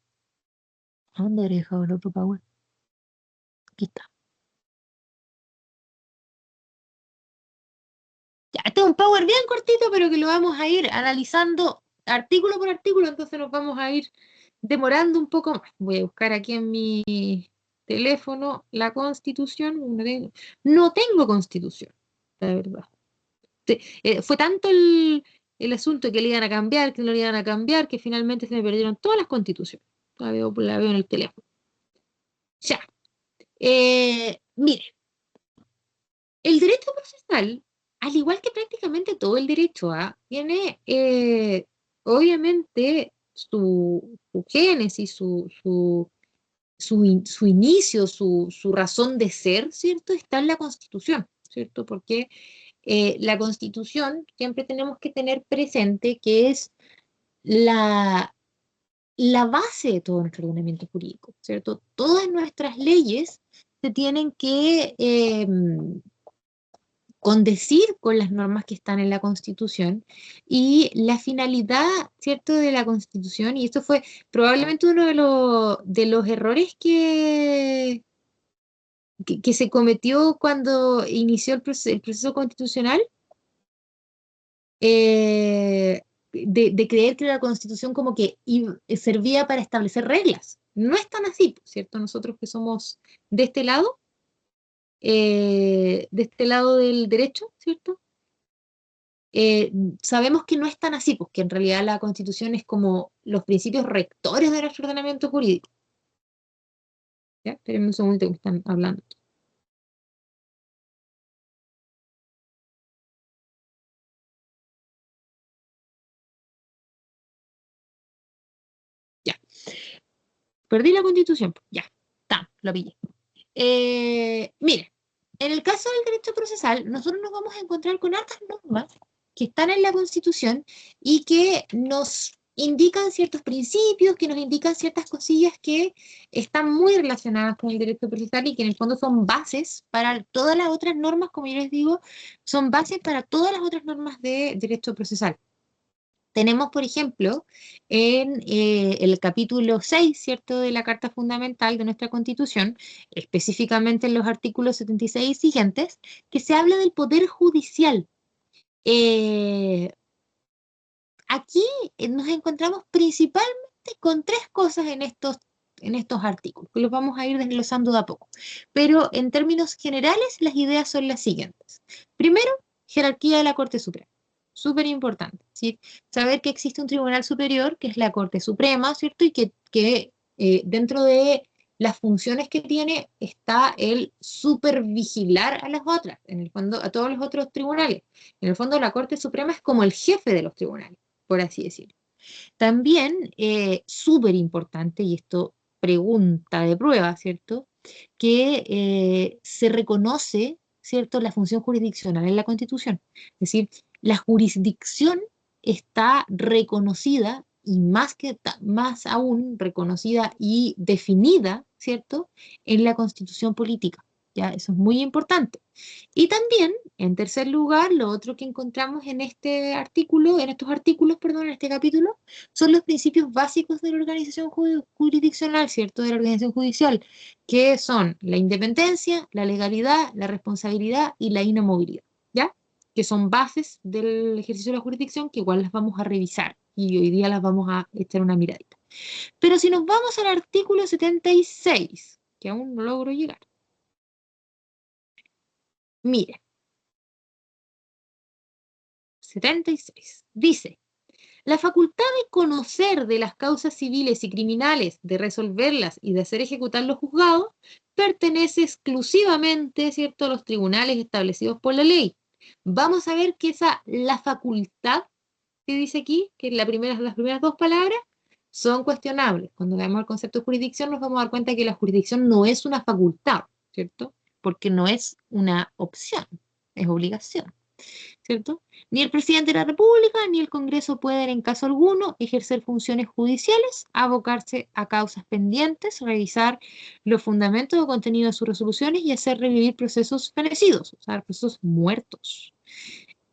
¿A dónde he dejado el otro power? Aquí está. Ya, este es un power bien cortito, pero que lo vamos a ir analizando artículo por artículo, entonces nos vamos a ir demorando un poco más. Voy a buscar aquí en mi teléfono la Constitución. No tengo Constitución, la verdad. Fue tanto el asunto que le iban a cambiar, que no le iban a cambiar, que finalmente se me perdieron todas las Constituciones. La veo en el teléfono. Ya. Mire, el derecho procesal, al igual que prácticamente todo el derecho, tiene obviamente su génesis, su inicio, su razón de ser, ¿cierto? Está en la Constitución, ¿cierto? Porque la Constitución siempre tenemos que tener presente que es la, la base de todo nuestro ordenamiento jurídico, ¿cierto? Todas nuestras leyes se tienen que condecir con las normas que están en la Constitución y la finalidad, ¿cierto?, de la Constitución, y esto fue probablemente uno de los errores que se cometió cuando inició el proceso constitucional, de creer que la Constitución como que servía para establecer reglas. No es tan así, ¿cierto? Nosotros que somos de este lado del derecho, ¿cierto? Sabemos que no es tan así, porque en realidad la Constitución es como los principios rectores de nuestro ordenamiento jurídico. ¿Ya? Espérenme un segundo que están hablando. Ya. Perdí la Constitución. Ya. Está, lo pillé. Mire, en el caso del derecho procesal, nosotros nos vamos a encontrar con hartas normas que están en la Constitución y que nos indican ciertos principios, que nos indican ciertas cosillas que están muy relacionadas con el derecho procesal y que en el fondo son bases para todas las otras normas, como yo les digo, son bases para todas las otras normas de derecho procesal. Tenemos, por ejemplo, en el capítulo 6, ¿cierto?, de la Carta Fundamental de nuestra Constitución, específicamente en los artículos 76 y siguientes, que se habla del Poder Judicial. Aquí nos encontramos principalmente con tres cosas en estos artículos, que los vamos a ir desglosando de a poco. Pero en términos generales, las ideas son las siguientes. Primero, jerarquía de la Corte Suprema. Súper importante, ¿sí? Saber que existe un tribunal superior, que es la Corte Suprema, ¿cierto? Y que dentro de las funciones que tiene está el supervigilar a las otras, en el fondo, a todos los otros tribunales. En el fondo, la Corte Suprema es como el jefe de los tribunales, por así decirlo. También, súper importante, y esto pregunta de prueba, ¿cierto? Que se reconoce, ¿cierto?, la función jurisdiccional en la Constitución. Es decir, la jurisdicción está reconocida y más aún reconocida y definida, ¿cierto?, en la Constitución política. ¿Ya? Eso es muy importante. Y también, en tercer lugar, lo otro que encontramos en este artículo, en estos artículos, perdón, en este capítulo, son los principios básicos de la organización jurisdiccional, ¿cierto?, de la organización judicial, que son la independencia, la legalidad, la responsabilidad y la inamovilidad, ¿ya? Que son bases del ejercicio de la jurisdicción, que igual las vamos a revisar y hoy día las vamos a echar una miradita. Pero si nos vamos al artículo 76, que aún no logro llegar, mire, 76, dice: la facultad de conocer de las causas civiles y criminales, de resolverlas y de hacer ejecutar los juzgados, pertenece exclusivamente, ¿cierto?, a los tribunales establecidos por la ley. Vamos a ver que la facultad que dice aquí, que las primeras dos palabras, son cuestionables. Cuando veamos el concepto de jurisdicción nos vamos a dar cuenta que la jurisdicción no es una facultad, ¿cierto? Porque no es una opción, es obligación, ¿cierto? Ni el presidente de la República ni el Congreso pueden en caso alguno ejercer funciones judiciales, abocarse a causas pendientes, revisar los fundamentos o contenido de sus resoluciones y hacer revivir procesos fenecidos, o sea, procesos muertos.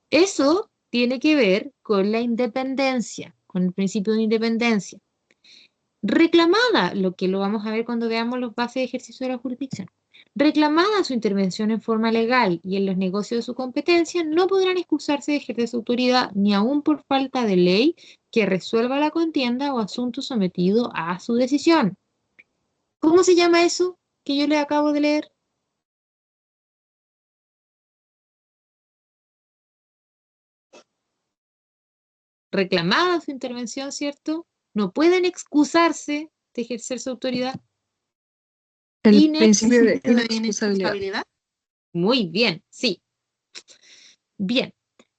Eso tiene que ver con la independencia, con el principio de independencia. Reclamada, lo que lo vamos a ver cuando veamos los bases de ejercicio de la jurisdicción. Reclamada su intervención en forma legal y en los negocios de su competencia, no podrán excusarse de ejercer su autoridad ni aún por falta de ley que resuelva la contienda o asunto sometido a su decisión. ¿Cómo se llama eso que yo le acabo de leer? Reclamada su intervención, ¿cierto? No pueden excusarse de ejercer su autoridad. El principio de inexcusabilidad. Muy bien, sí. Bien.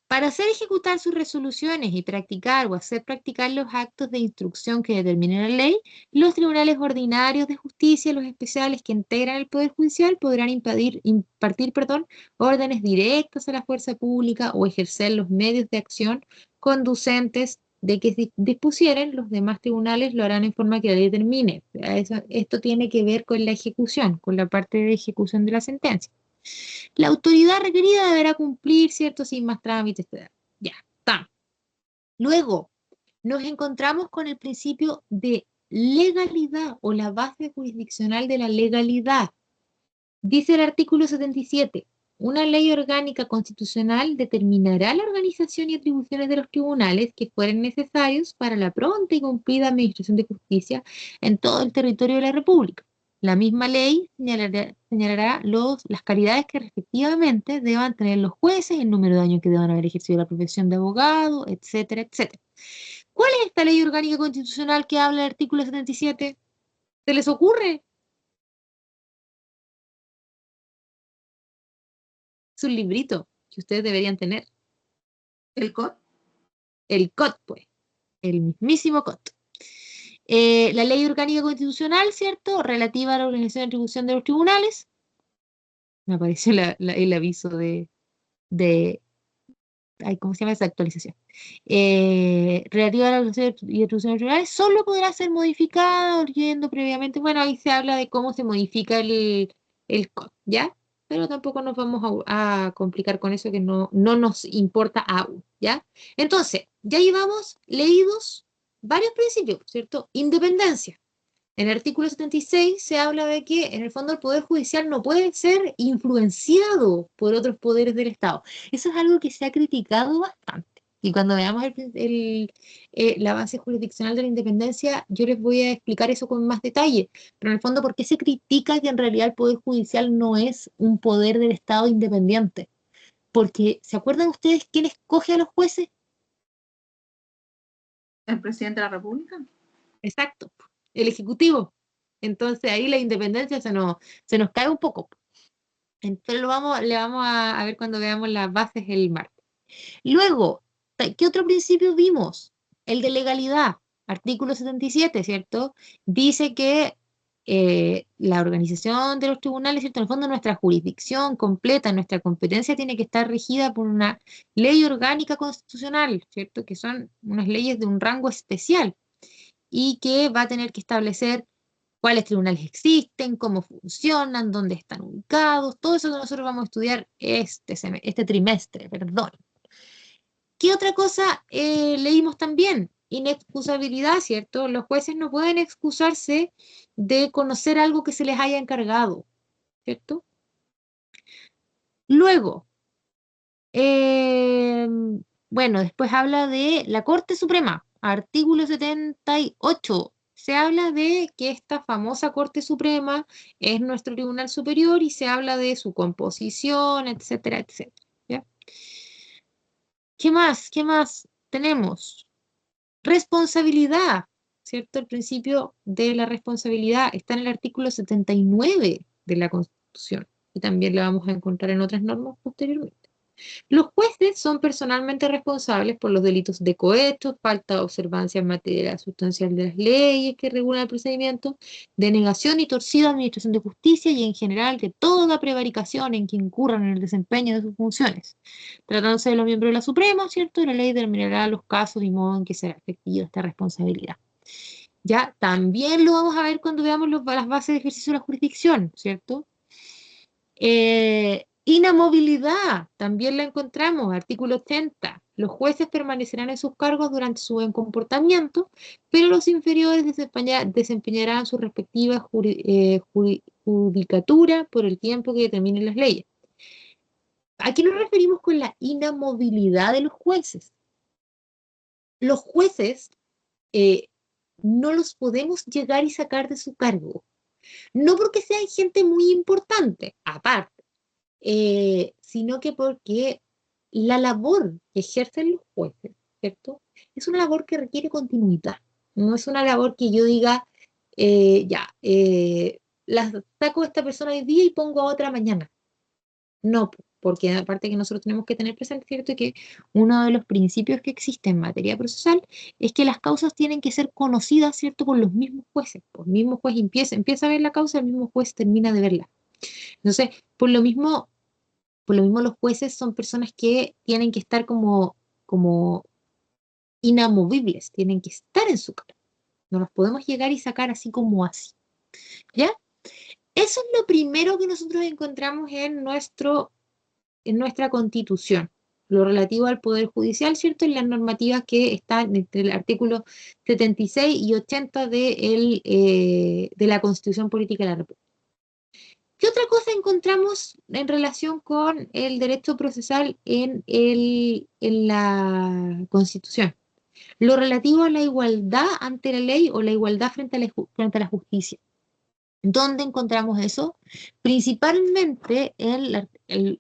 Para hacer ejecutar sus resoluciones y practicar o hacer practicar los actos de instrucción que determine la ley, los tribunales ordinarios de justicia, los especiales que integran el Poder Judicial, podrán impartir, órdenes directas a la fuerza pública o ejercer los medios de acción conducentes de que dispusieren, los demás tribunales lo harán en forma que la ley determine. Esto tiene que ver con la ejecución, con la parte de ejecución de la sentencia. La autoridad requerida deberá cumplir, ¿cierto?, sin más trámites. Ya, está. Luego, nos encontramos con el principio de legalidad o la base jurisdiccional de la legalidad. Dice el artículo 77, una ley orgánica constitucional determinará la organización y atribuciones de los tribunales que fueren necesarios para la pronta y cumplida administración de justicia en todo el territorio de la República. La misma ley señalará las calidades que respectivamente deban tener los jueces, el número de años que deban haber ejercido la profesión de abogado, etcétera, etcétera. ¿Cuál es esta ley orgánica constitucional que habla del artículo 77? ¿Se les ocurre? Es un librito que ustedes deberían tener. ¿El COD? El COD, pues. El mismísimo COD. La ley orgánica constitucional, ¿cierto? Relativa a la organización y atribución de los tribunales. Me apareció el aviso de ¿cómo se llama esa actualización? Relativa a la organización y atribución de los tribunales, solo podrá ser modificada oyendo previamente. Bueno, ahí se habla de cómo se modifica el COD, ¿ya? Pero tampoco nos vamos a complicar con eso que no nos importa aún, ¿ya? Entonces, ya llevamos leídos varios principios, ¿cierto? Independencia. En el artículo 76 se habla de que en el fondo el Poder Judicial no puede ser influenciado por otros poderes del Estado. Eso es algo que se ha criticado bastante. Y cuando veamos el avance jurisdiccional de la independencia, yo les voy a explicar eso con más detalle. Pero en el fondo, ¿por qué se critica que en realidad el Poder Judicial no es un poder del Estado independiente? Porque, ¿se acuerdan ustedes quién escoge a los jueces? ¿El presidente de la República? Exacto, el Ejecutivo. Entonces ahí la independencia se nos cae un poco. Entonces le vamos a ver cuando veamos las bases el martes. Luego, ¿qué otro principio vimos? El de legalidad, artículo 77, ¿cierto? Dice que la organización de los tribunales, ¿cierto? En el fondo nuestra jurisdicción completa, nuestra competencia tiene que estar regida por una ley orgánica constitucional, ¿cierto? Que son unas leyes de un rango especial y que va a tener que establecer cuáles tribunales existen, cómo funcionan, dónde están ubicados, todo eso que nosotros vamos a estudiar este trimestre, perdón. ¿Qué otra cosa leímos también? Inexcusabilidad, ¿cierto? Los jueces no pueden excusarse de conocer algo que se les haya encargado, ¿cierto? Luego, bueno, después habla de la Corte Suprema, artículo 78. Se habla de que esta famosa Corte Suprema es nuestro Tribunal Superior y se habla de su composición, etcétera, etcétera. ¿Ya? ¿Qué más? ¿Qué más tenemos? Responsabilidad, ¿cierto? El principio de la responsabilidad está en el artículo 79 de la Constitución y también la vamos a encontrar en otras normas posteriormente. Los jueces son personalmente responsables por los delitos de cohecho, falta de observancia en materia sustancial de las leyes que regulan el procedimiento, denegación y torcida administración de justicia y en general de toda prevaricación en que incurran en el desempeño de sus funciones. Tratándose de los miembros de la Suprema, ¿cierto? La ley determinará los casos y modo en que será efectiva esta responsabilidad. Ya, también lo vamos a ver cuando veamos las bases de ejercicio de la jurisdicción, ¿cierto? Inamovilidad, también la encontramos, artículo 80. Los jueces permanecerán en sus cargos durante su buen comportamiento, pero los inferiores desempeñarán su respectiva judicatura por el tiempo que determinen las leyes. ¿A qué nos referimos con la inamovilidad de los jueces? Los jueces no los podemos llegar y sacar de su cargo. No porque sean gente muy importante, aparte, sino que porque la labor que ejercen los jueces, ¿cierto? Es una labor que requiere continuidad. No es una labor que yo diga, las saco a esta persona hoy día y pongo a otra mañana. No, porque aparte que nosotros tenemos que tener presente, ¿cierto?, que uno de los principios que existe en materia procesal es que las causas tienen que ser conocidas, ¿cierto?, por los mismos jueces. Por el mismo juez empieza a ver la causa, el mismo juez termina de verla. Entonces, por lo mismo los jueces son personas que tienen que estar como inamovibles, tienen que estar en su cargo. No los podemos llegar y sacar así como así. ¿Ya? Eso es lo primero que nosotros encontramos en nuestra Constitución, lo relativo al Poder Judicial, ¿cierto? En las normativas que están entre el artículo 76 y 80 de la Constitución Política de la República. ¿Qué otra cosa encontramos en relación con el derecho procesal en la Constitución? Lo relativo a la igualdad ante la ley o la igualdad frente a la justicia. ¿Dónde encontramos eso? Principalmente en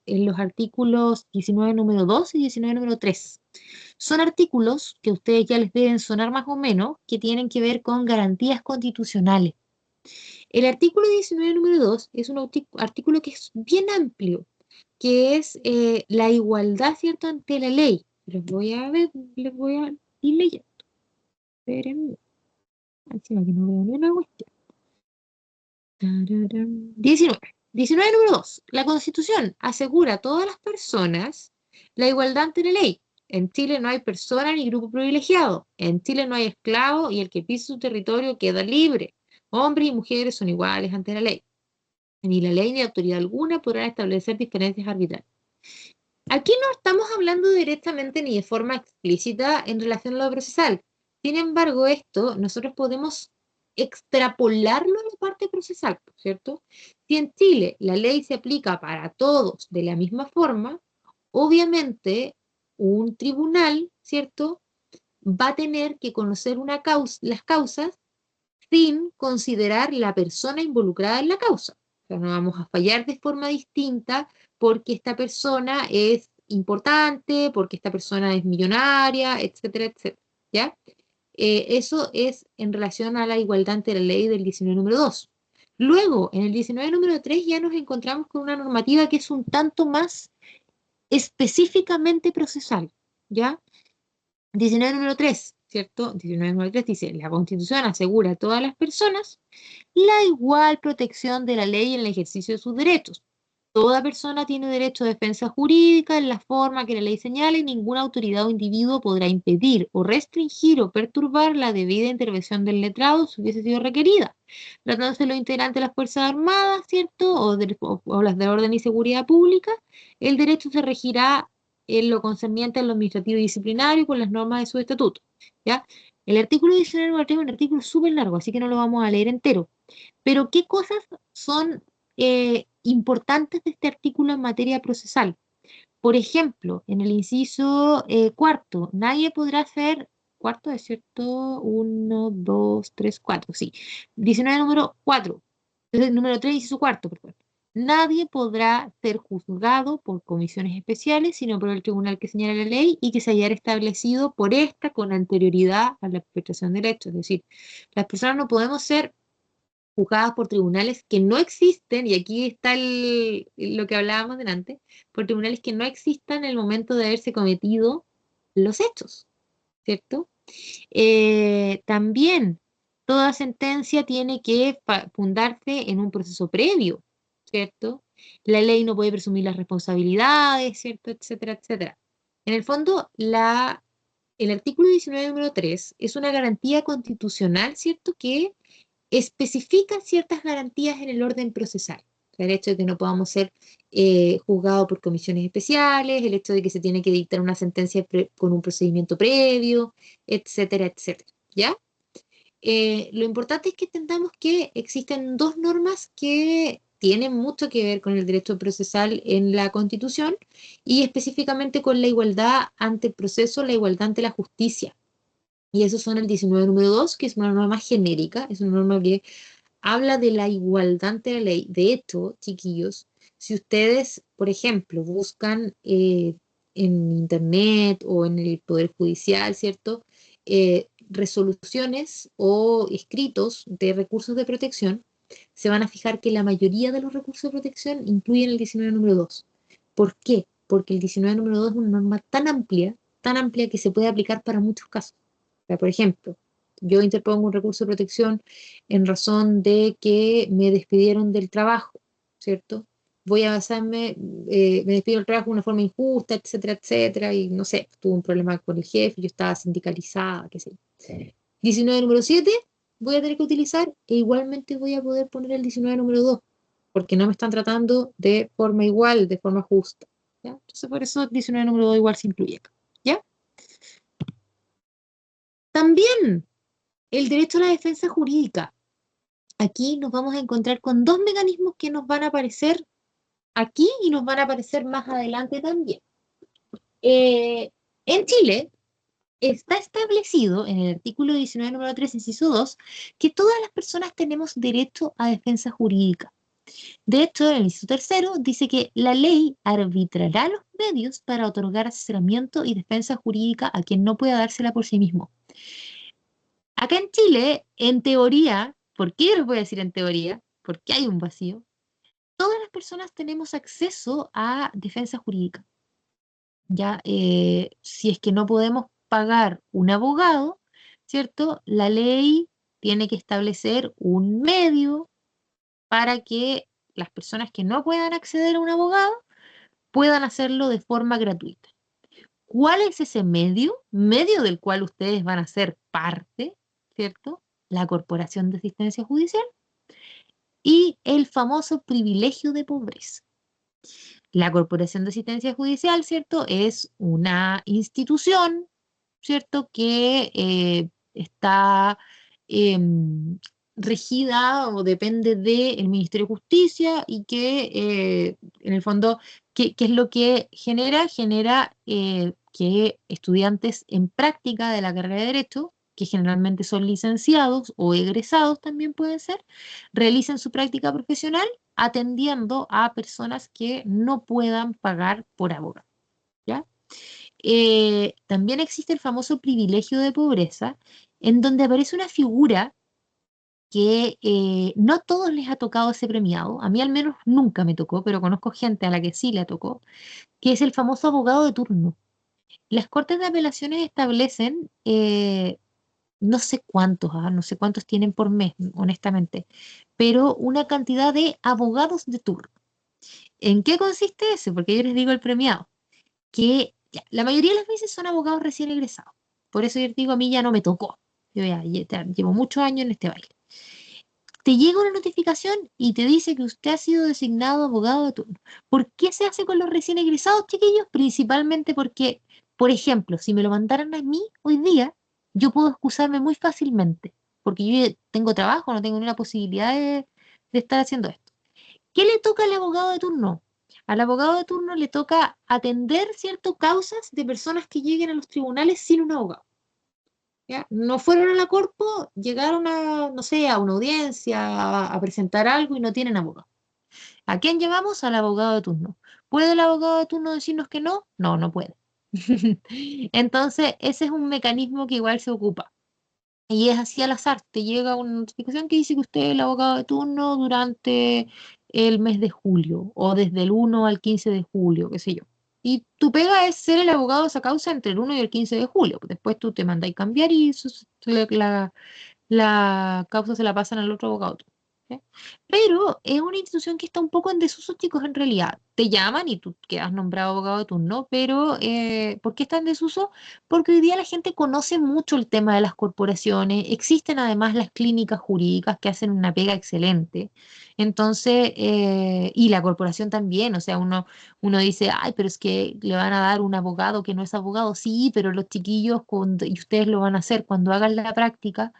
los artículos 19 número 2 y 19 número 3. Son artículos que a ustedes ya les deben sonar más o menos, que tienen que ver con garantías constitucionales. El artículo 19 número 2 es un artículo que es bien amplio, que es la igualdad, ¿cierto?, ante la ley. Les voy a ir leyendo. Espérenme. Encima que no veo ni una cuestión. 19 número 2. La Constitución asegura a todas las personas la igualdad ante la ley. En Chile no hay persona ni grupo privilegiado. En Chile no hay esclavo y el que pise su territorio queda libre. Hombres y mujeres son iguales ante la ley. Ni la ley ni autoridad alguna podrán establecer diferencias arbitrarias. Aquí no estamos hablando directamente ni de forma explícita en relación a lo procesal. Sin embargo, esto nosotros podemos extrapolarlo a la parte procesal, ¿cierto? Si en Chile la ley se aplica para todos de la misma forma, obviamente un tribunal, ¿cierto?, va a tener que conocer las causas sin considerar la persona involucrada en la causa. O sea, no vamos a fallar de forma distinta porque esta persona es importante, porque esta persona es millonaria, etcétera, etcétera, ¿ya? Eso es en relación a la igualdad ante la ley del 19 número 2. Luego, en el 19 número 3 ya nos encontramos con una normativa que es un tanto más específicamente procesal, ¿ya? 19 número 3, ¿cierto? 19 número 3 dice, la Constitución asegura a todas las personas la igual protección de la ley en el ejercicio de sus derechos. Toda persona tiene derecho a defensa jurídica en la forma que la ley señala y ninguna autoridad o individuo podrá impedir o restringir o perturbar la debida intervención del letrado si hubiese sido requerida. Tratándose de los integrantes de las Fuerzas Armadas, ¿cierto? O las de orden y seguridad pública, el derecho se regirá en lo concerniente a lo administrativo y disciplinario con las normas de su estatuto, ¿ya? El artículo 19 es un artículo súper largo, así que no lo vamos a leer entero. Pero, ¿qué cosas son importantes de este artículo en materia procesal? Por ejemplo, en el inciso cuarto, nadie podrá hacer, cuarto es cierto, 1, 2, 3, 4, sí. 19 número 4, número 3, inciso cuarto, perdón. Nadie podrá ser juzgado por comisiones especiales, sino por el tribunal que señala la ley y que se haya establecido por esta con anterioridad a la perpetración del hecho. Es decir, las personas no podemos ser juzgadas por tribunales que no existen, y aquí está lo que hablábamos delante, por tribunales que no existan en el momento de haberse cometido los hechos, ¿cierto? También toda sentencia tiene que fundarse en un proceso previo, ¿cierto? La ley no puede presumir las responsabilidades, ¿cierto? Etcétera, etcétera. En el fondo, el artículo 19, número 3, es una garantía constitucional, ¿cierto?, que especifica ciertas garantías en el orden procesal. O sea, el hecho de que no podamos ser juzgados por comisiones especiales, el hecho de que se tiene que dictar una sentencia con un procedimiento previo, etcétera, etcétera, ¿ya? Lo importante es que entendamos que existen dos normas que tienen mucho que ver con el derecho procesal en la Constitución y específicamente con la igualdad ante el proceso, la igualdad ante la justicia. Y esos son el 19 número 2, que es una norma más genérica, es una norma que habla de la igualdad ante la ley. De hecho, chiquillos, si ustedes, por ejemplo, buscan en internet o en el Poder Judicial, ¿cierto?, resoluciones o escritos de recursos de protección, se van a fijar que la mayoría de los recursos de protección incluyen el 19 número 2. ¿Por qué? Porque el 19 número 2 es una norma tan amplia que se puede aplicar para muchos casos. O sea, por ejemplo, yo interpongo un recurso de protección en razón de que me despidieron del trabajo, ¿cierto? Voy a basarme, me despido del trabajo de una forma injusta, etcétera, etcétera, y no sé, tuve un problema con el jefe, yo estaba sindicalizada, qué sé yo. Sí. 19 número 7, voy a tener que utilizar e igualmente voy a poder poner el 19 número 2, porque no me están tratando de forma igual, de forma justa, ¿ya? Entonces, por eso el 19 número 2 igual se incluye acá, ¿ya? También el derecho a la defensa jurídica. aquí nos vamos a encontrar con dos mecanismos que nos van a aparecer aquí y nos van a aparecer más adelante también. En Chile está establecido en el artículo 19, número 3, inciso 2, que todas las personas tenemos derecho a defensa jurídica. De hecho, el inciso tercero dice que la ley arbitrará los medios para otorgar asesoramiento y defensa jurídica a quien no pueda dársela por sí mismo. Acá en Chile, en teoría, ¿por qué les voy a decir en teoría? Porque hay un vacío. Todas las personas tenemos acceso a defensa jurídica. Ya, si es que no podemos pagar un abogado, ¿cierto? La ley tiene que establecer un medio para que las personas que no puedan acceder a un abogado puedan hacerlo de forma gratuita. ¿Cuál es ese medio? Medio del cual ustedes van a ser parte, ¿cierto? La Corporación de Asistencia Judicial y el famoso privilegio de pobreza. La Corporación de Asistencia Judicial, ¿cierto? Es una institución, ¿cierto? Que está regida o depende del Ministerio de Justicia y que, en el fondo, ¿qué es lo que genera? Genera que estudiantes en práctica de la carrera de Derecho, que generalmente son licenciados o egresados también pueden ser, realicen su práctica profesional atendiendo a personas que no puedan pagar por abogado, ¿ya? También existe el famoso privilegio de pobreza, en donde aparece una figura que no a todos les ha tocado ese premiado, a mí al menos nunca me tocó, pero conozco gente a la que sí le tocó, que es el famoso abogado de turno. Las Cortes de Apelaciones establecen, no sé cuántos, no sé cuántos tienen por mes, honestamente, pero una cantidad de abogados de turno. ¿En qué consiste eso? Porque yo les digo el premiado, que ya, la mayoría de las veces son abogados recién egresados. Por eso yo les digo, a mí ya no me tocó. Yo ya llevo muchos años en este baile. Te llega una notificación y te dice que usted ha sido designado abogado de turno. ¿Por qué se hace con los recién egresados, chiquillos? Principalmente porque, por ejemplo, si me lo mandaran a mí hoy día, yo puedo excusarme muy fácilmente, porque yo tengo trabajo, no tengo ninguna posibilidad de estar haciendo esto. ¿Qué le toca al abogado de turno? Al abogado de turno le toca atender ciertas causas de personas que lleguen a los tribunales sin un abogado. ¿Ya? No fueron a la corpo, llegaron a, no sé, a una audiencia, a presentar algo y no tienen abogado. ¿A quién llamamos? Al abogado de turno. ¿Puede el abogado de turno decirnos que no? No, no puede. Entonces, ese es un mecanismo que igual se ocupa. Y es así al azar. Te llega una notificación que dice que usted es el abogado de turno durante el mes de julio o desde el 1 al 15 de julio, qué sé yo. Y tu pega es ser el abogado de esa causa entre el 1 y el 15 de julio. Después tú te mandáis cambiar y la causa se la pasan al otro abogado. ¿Sí? Pero es una institución que está un poco en desuso, chicos, en realidad. Te llaman y tú quedas nombrado abogado de turno, pero ¿por qué está en desuso? Porque hoy día la gente conoce mucho el tema de las corporaciones, existen además las clínicas jurídicas que hacen una pega excelente. Entonces, y la corporación también, o sea, uno dice, ay, pero es que le van a dar un abogado que no es abogado, sí, pero los chiquillos, y ustedes lo van a hacer cuando hagan la práctica,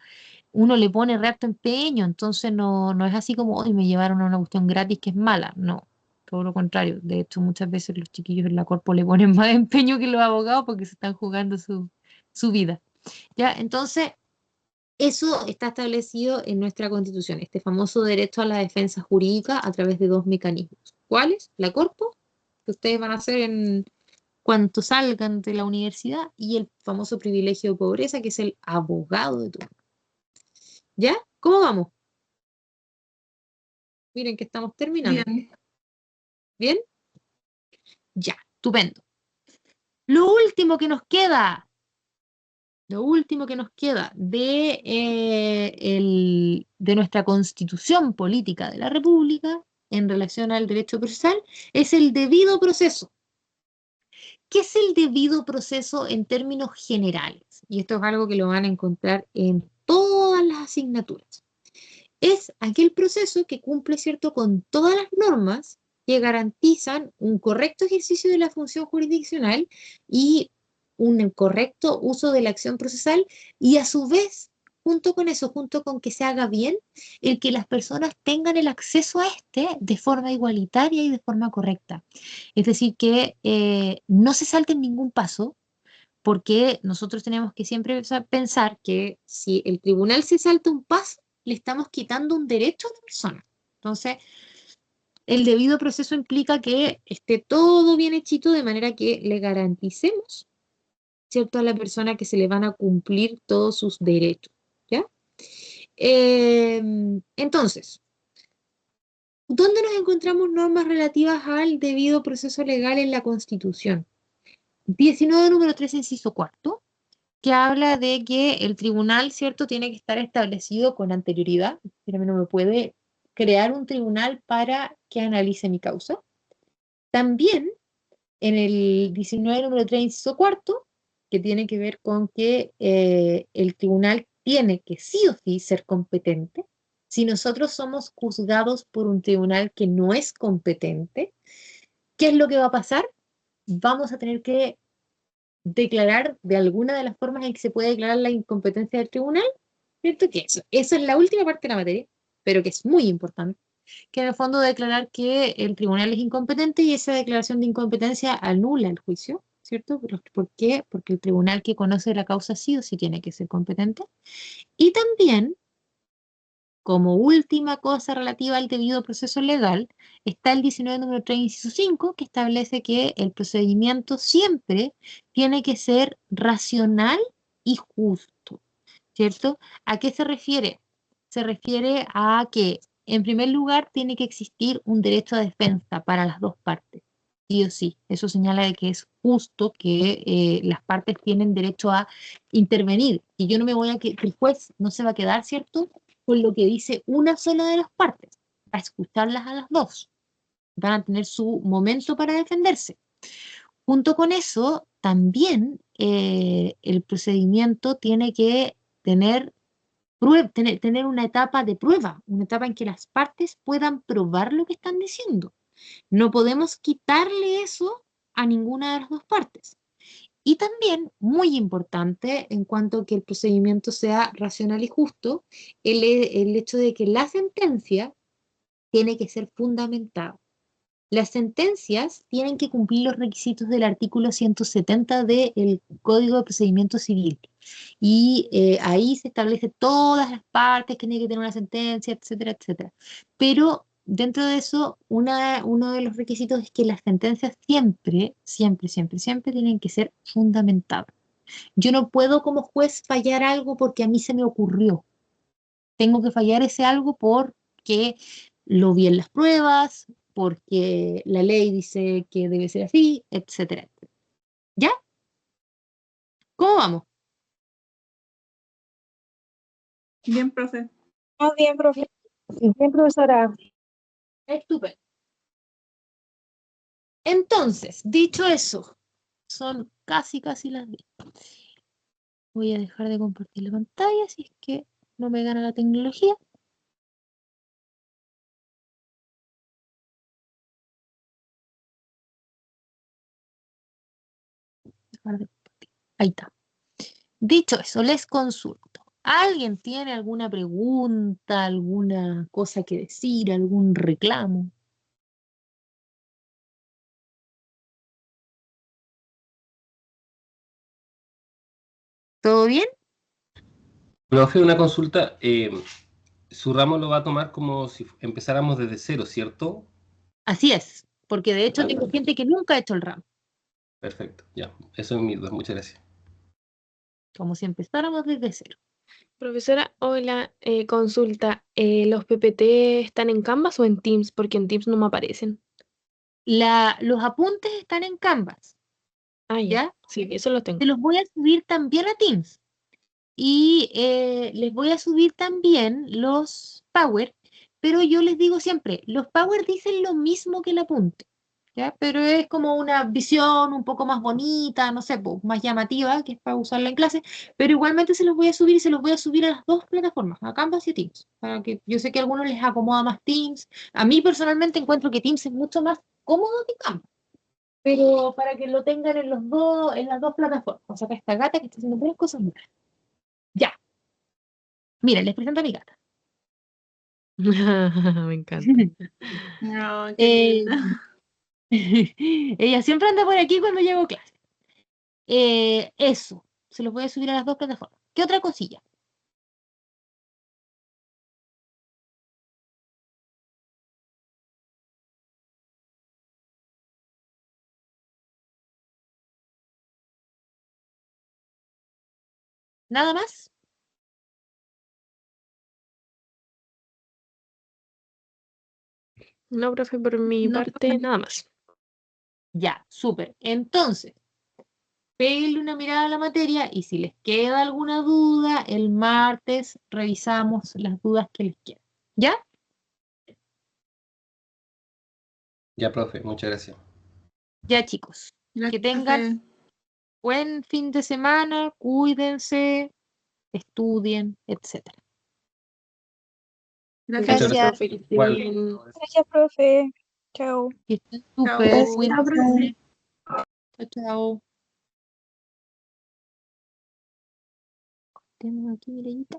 uno le pone re harto empeño, entonces no es así como, hoy me llevaron a una cuestión gratis que es mala, no, todo lo contrario. De hecho, muchas veces los chiquillos en la corpo le ponen más empeño que los abogados porque se están jugando su vida. ¿Ya? Entonces, eso está establecido en nuestra Constitución, este famoso derecho a la defensa jurídica a través de dos mecanismos. ¿Cuáles? La corpo, que ustedes van a hacer en cuanto salgan de la universidad, y el famoso privilegio de pobreza, que es el abogado de turno. ¿Ya? ¿Cómo vamos? Miren que estamos terminando. Bien. ¿Bien? Ya, estupendo. Lo último que nos queda de nuestra Constitución Política de la República en relación al derecho procesal es el debido proceso. ¿Qué es el debido proceso en términos generales? Y esto es algo que lo van a encontrar en todas las asignaturas. Es aquel proceso que cumple, ¿cierto?, con todas las normas que garantizan un correcto ejercicio de la función jurisdiccional y un correcto uso de la acción procesal y a su vez junto con eso, junto con que se haga bien, el que las personas tengan el acceso a este de forma igualitaria y de forma correcta. Es decir, que no se salten ningún paso, porque nosotros tenemos que siempre pensar que si el tribunal se salta un paso, le estamos quitando un derecho a la persona. Entonces, el debido proceso implica que esté todo bien hechito de manera que le garanticemos, ¿cierto?, a la persona que se le van a cumplir todos sus derechos, ¿ya? Entonces, ¿dónde nos encontramos normas relativas al debido proceso legal en la Constitución? 19 número 3, inciso cuarto, que habla de que el tribunal, ¿cierto?, tiene que estar establecido con anterioridad, pero no me puede crear un tribunal para que analice mi causa. También en el 19 número 3, inciso cuarto, que tiene que ver con que el tribunal tiene que sí o sí ser competente. Si nosotros somos juzgados por un tribunal que no es competente, ¿qué es lo que va a pasar? Vamos a tener que declarar de alguna de las formas en que se puede declarar la incompetencia del tribunal, ¿cierto? Que eso es la última parte de la materia, pero que es muy importante, que en el fondo declarar que el tribunal es incompetente y esa declaración de incompetencia anula el juicio, ¿cierto? ¿Por qué? Porque el tribunal que conoce la causa sí o sí tiene que ser competente. Y también, como última cosa relativa al debido proceso legal, está el 19 número 3, inciso 5, que establece que el procedimiento siempre tiene que ser racional y justo, ¿cierto? ¿A qué se refiere? Se refiere a que, en primer lugar, tiene que existir un derecho a defensa para las dos partes, sí o sí. Eso señala de que es justo que las partes tienen derecho a intervenir. Y yo no me voy a que el juez no se va a quedar, ¿cierto?, con lo que dice una sola de las partes, a escucharlas a las dos. Van a tener su momento para defenderse. Junto con eso, también el procedimiento tiene que tener tener una etapa de prueba, una etapa en que las partes puedan probar lo que están diciendo. No podemos quitarle eso a ninguna de las dos partes. Y también, muy importante, en cuanto a que el procedimiento sea racional y justo, el hecho de que la sentencia tiene que ser fundamentada. Las sentencias tienen que cumplir los requisitos del artículo 170 del Código de Procedimiento Civil. Y ahí se establece todas las partes que tiene que tener una sentencia, etcétera, etcétera. Pero dentro de eso, uno de los requisitos es que las sentencias siempre, siempre, siempre, siempre tienen que ser fundamentadas. Yo no puedo como juez fallar algo porque a mí se me ocurrió. Tengo que fallar ese algo porque lo vi en las pruebas, porque la ley dice que debe ser así, etcétera, etcétera. ¿Ya? ¿Cómo vamos? Bien, profe. Muy bien, profe. Bien, profesora. Estupendo. Entonces, dicho eso, son casi las 10. Voy a dejar de compartir la pantalla si es que no me gana la tecnología. Dejar de compartir. Ahí está. Dicho eso, les consulto. ¿Alguien tiene alguna pregunta, alguna cosa que decir, algún reclamo? ¿Todo bien? Profe, una consulta. Su ramo lo va a tomar como si empezáramos desde cero, ¿cierto? Así es, porque de hecho tengo gente que nunca ha hecho el RAM, Perfecto, ya. Eso es mi duda. Muchas gracias. como si empezáramos desde cero. Profesora, hola, consulta. ¿Los PPT están en Canvas o en Teams? Porque en Teams no me aparecen. Los apuntes están en Canvas, Ah, ya. ¿ya? Sí, eso lo tengo. Te los voy a subir también a Teams. Y les voy a subir también los Power, pero yo les digo siempre, los Power dicen lo mismo que el apunte, ¿ya? Pero es como una visión un poco más bonita, no sé, más llamativa, que es para usarla en clase, pero igualmente se los voy a subir y se los voy a subir a las dos plataformas, a Canvas y a Teams, para que yo sé que a algunos les acomoda más Teams. A mí personalmente encuentro que Teams es mucho más cómodo que Canvas, pero para que lo tengan en en las dos plataformas. O sea, acá esta gata que está haciendo varias cosas más. Ya. Mira, les presento a mi gata. Me encanta. No, qué Eh, linda. ella siempre anda por aquí cuando llego a clase. Eso, se los voy a subir a las dos plataformas. ¿Qué otra cosilla? ¿Nada más? No, profe, por mi No, parte, nada más. Ya, súper. Entonces, péguenle una mirada a la materia y si les queda alguna duda, el martes revisamos las dudas que les quedan. ¿Ya? Ya, profe, muchas gracias. Ya, chicos. Que gracias, tengan profe. buen fin de semana, cuídense, estudien, etcétera. Gracias, Gracias, Gracias. profe, que esté Igual. bien. Gracias, profe. Chao. Que estén súper, Chao. cuídense. Chao, chao. Tenemos aquí, Mireita.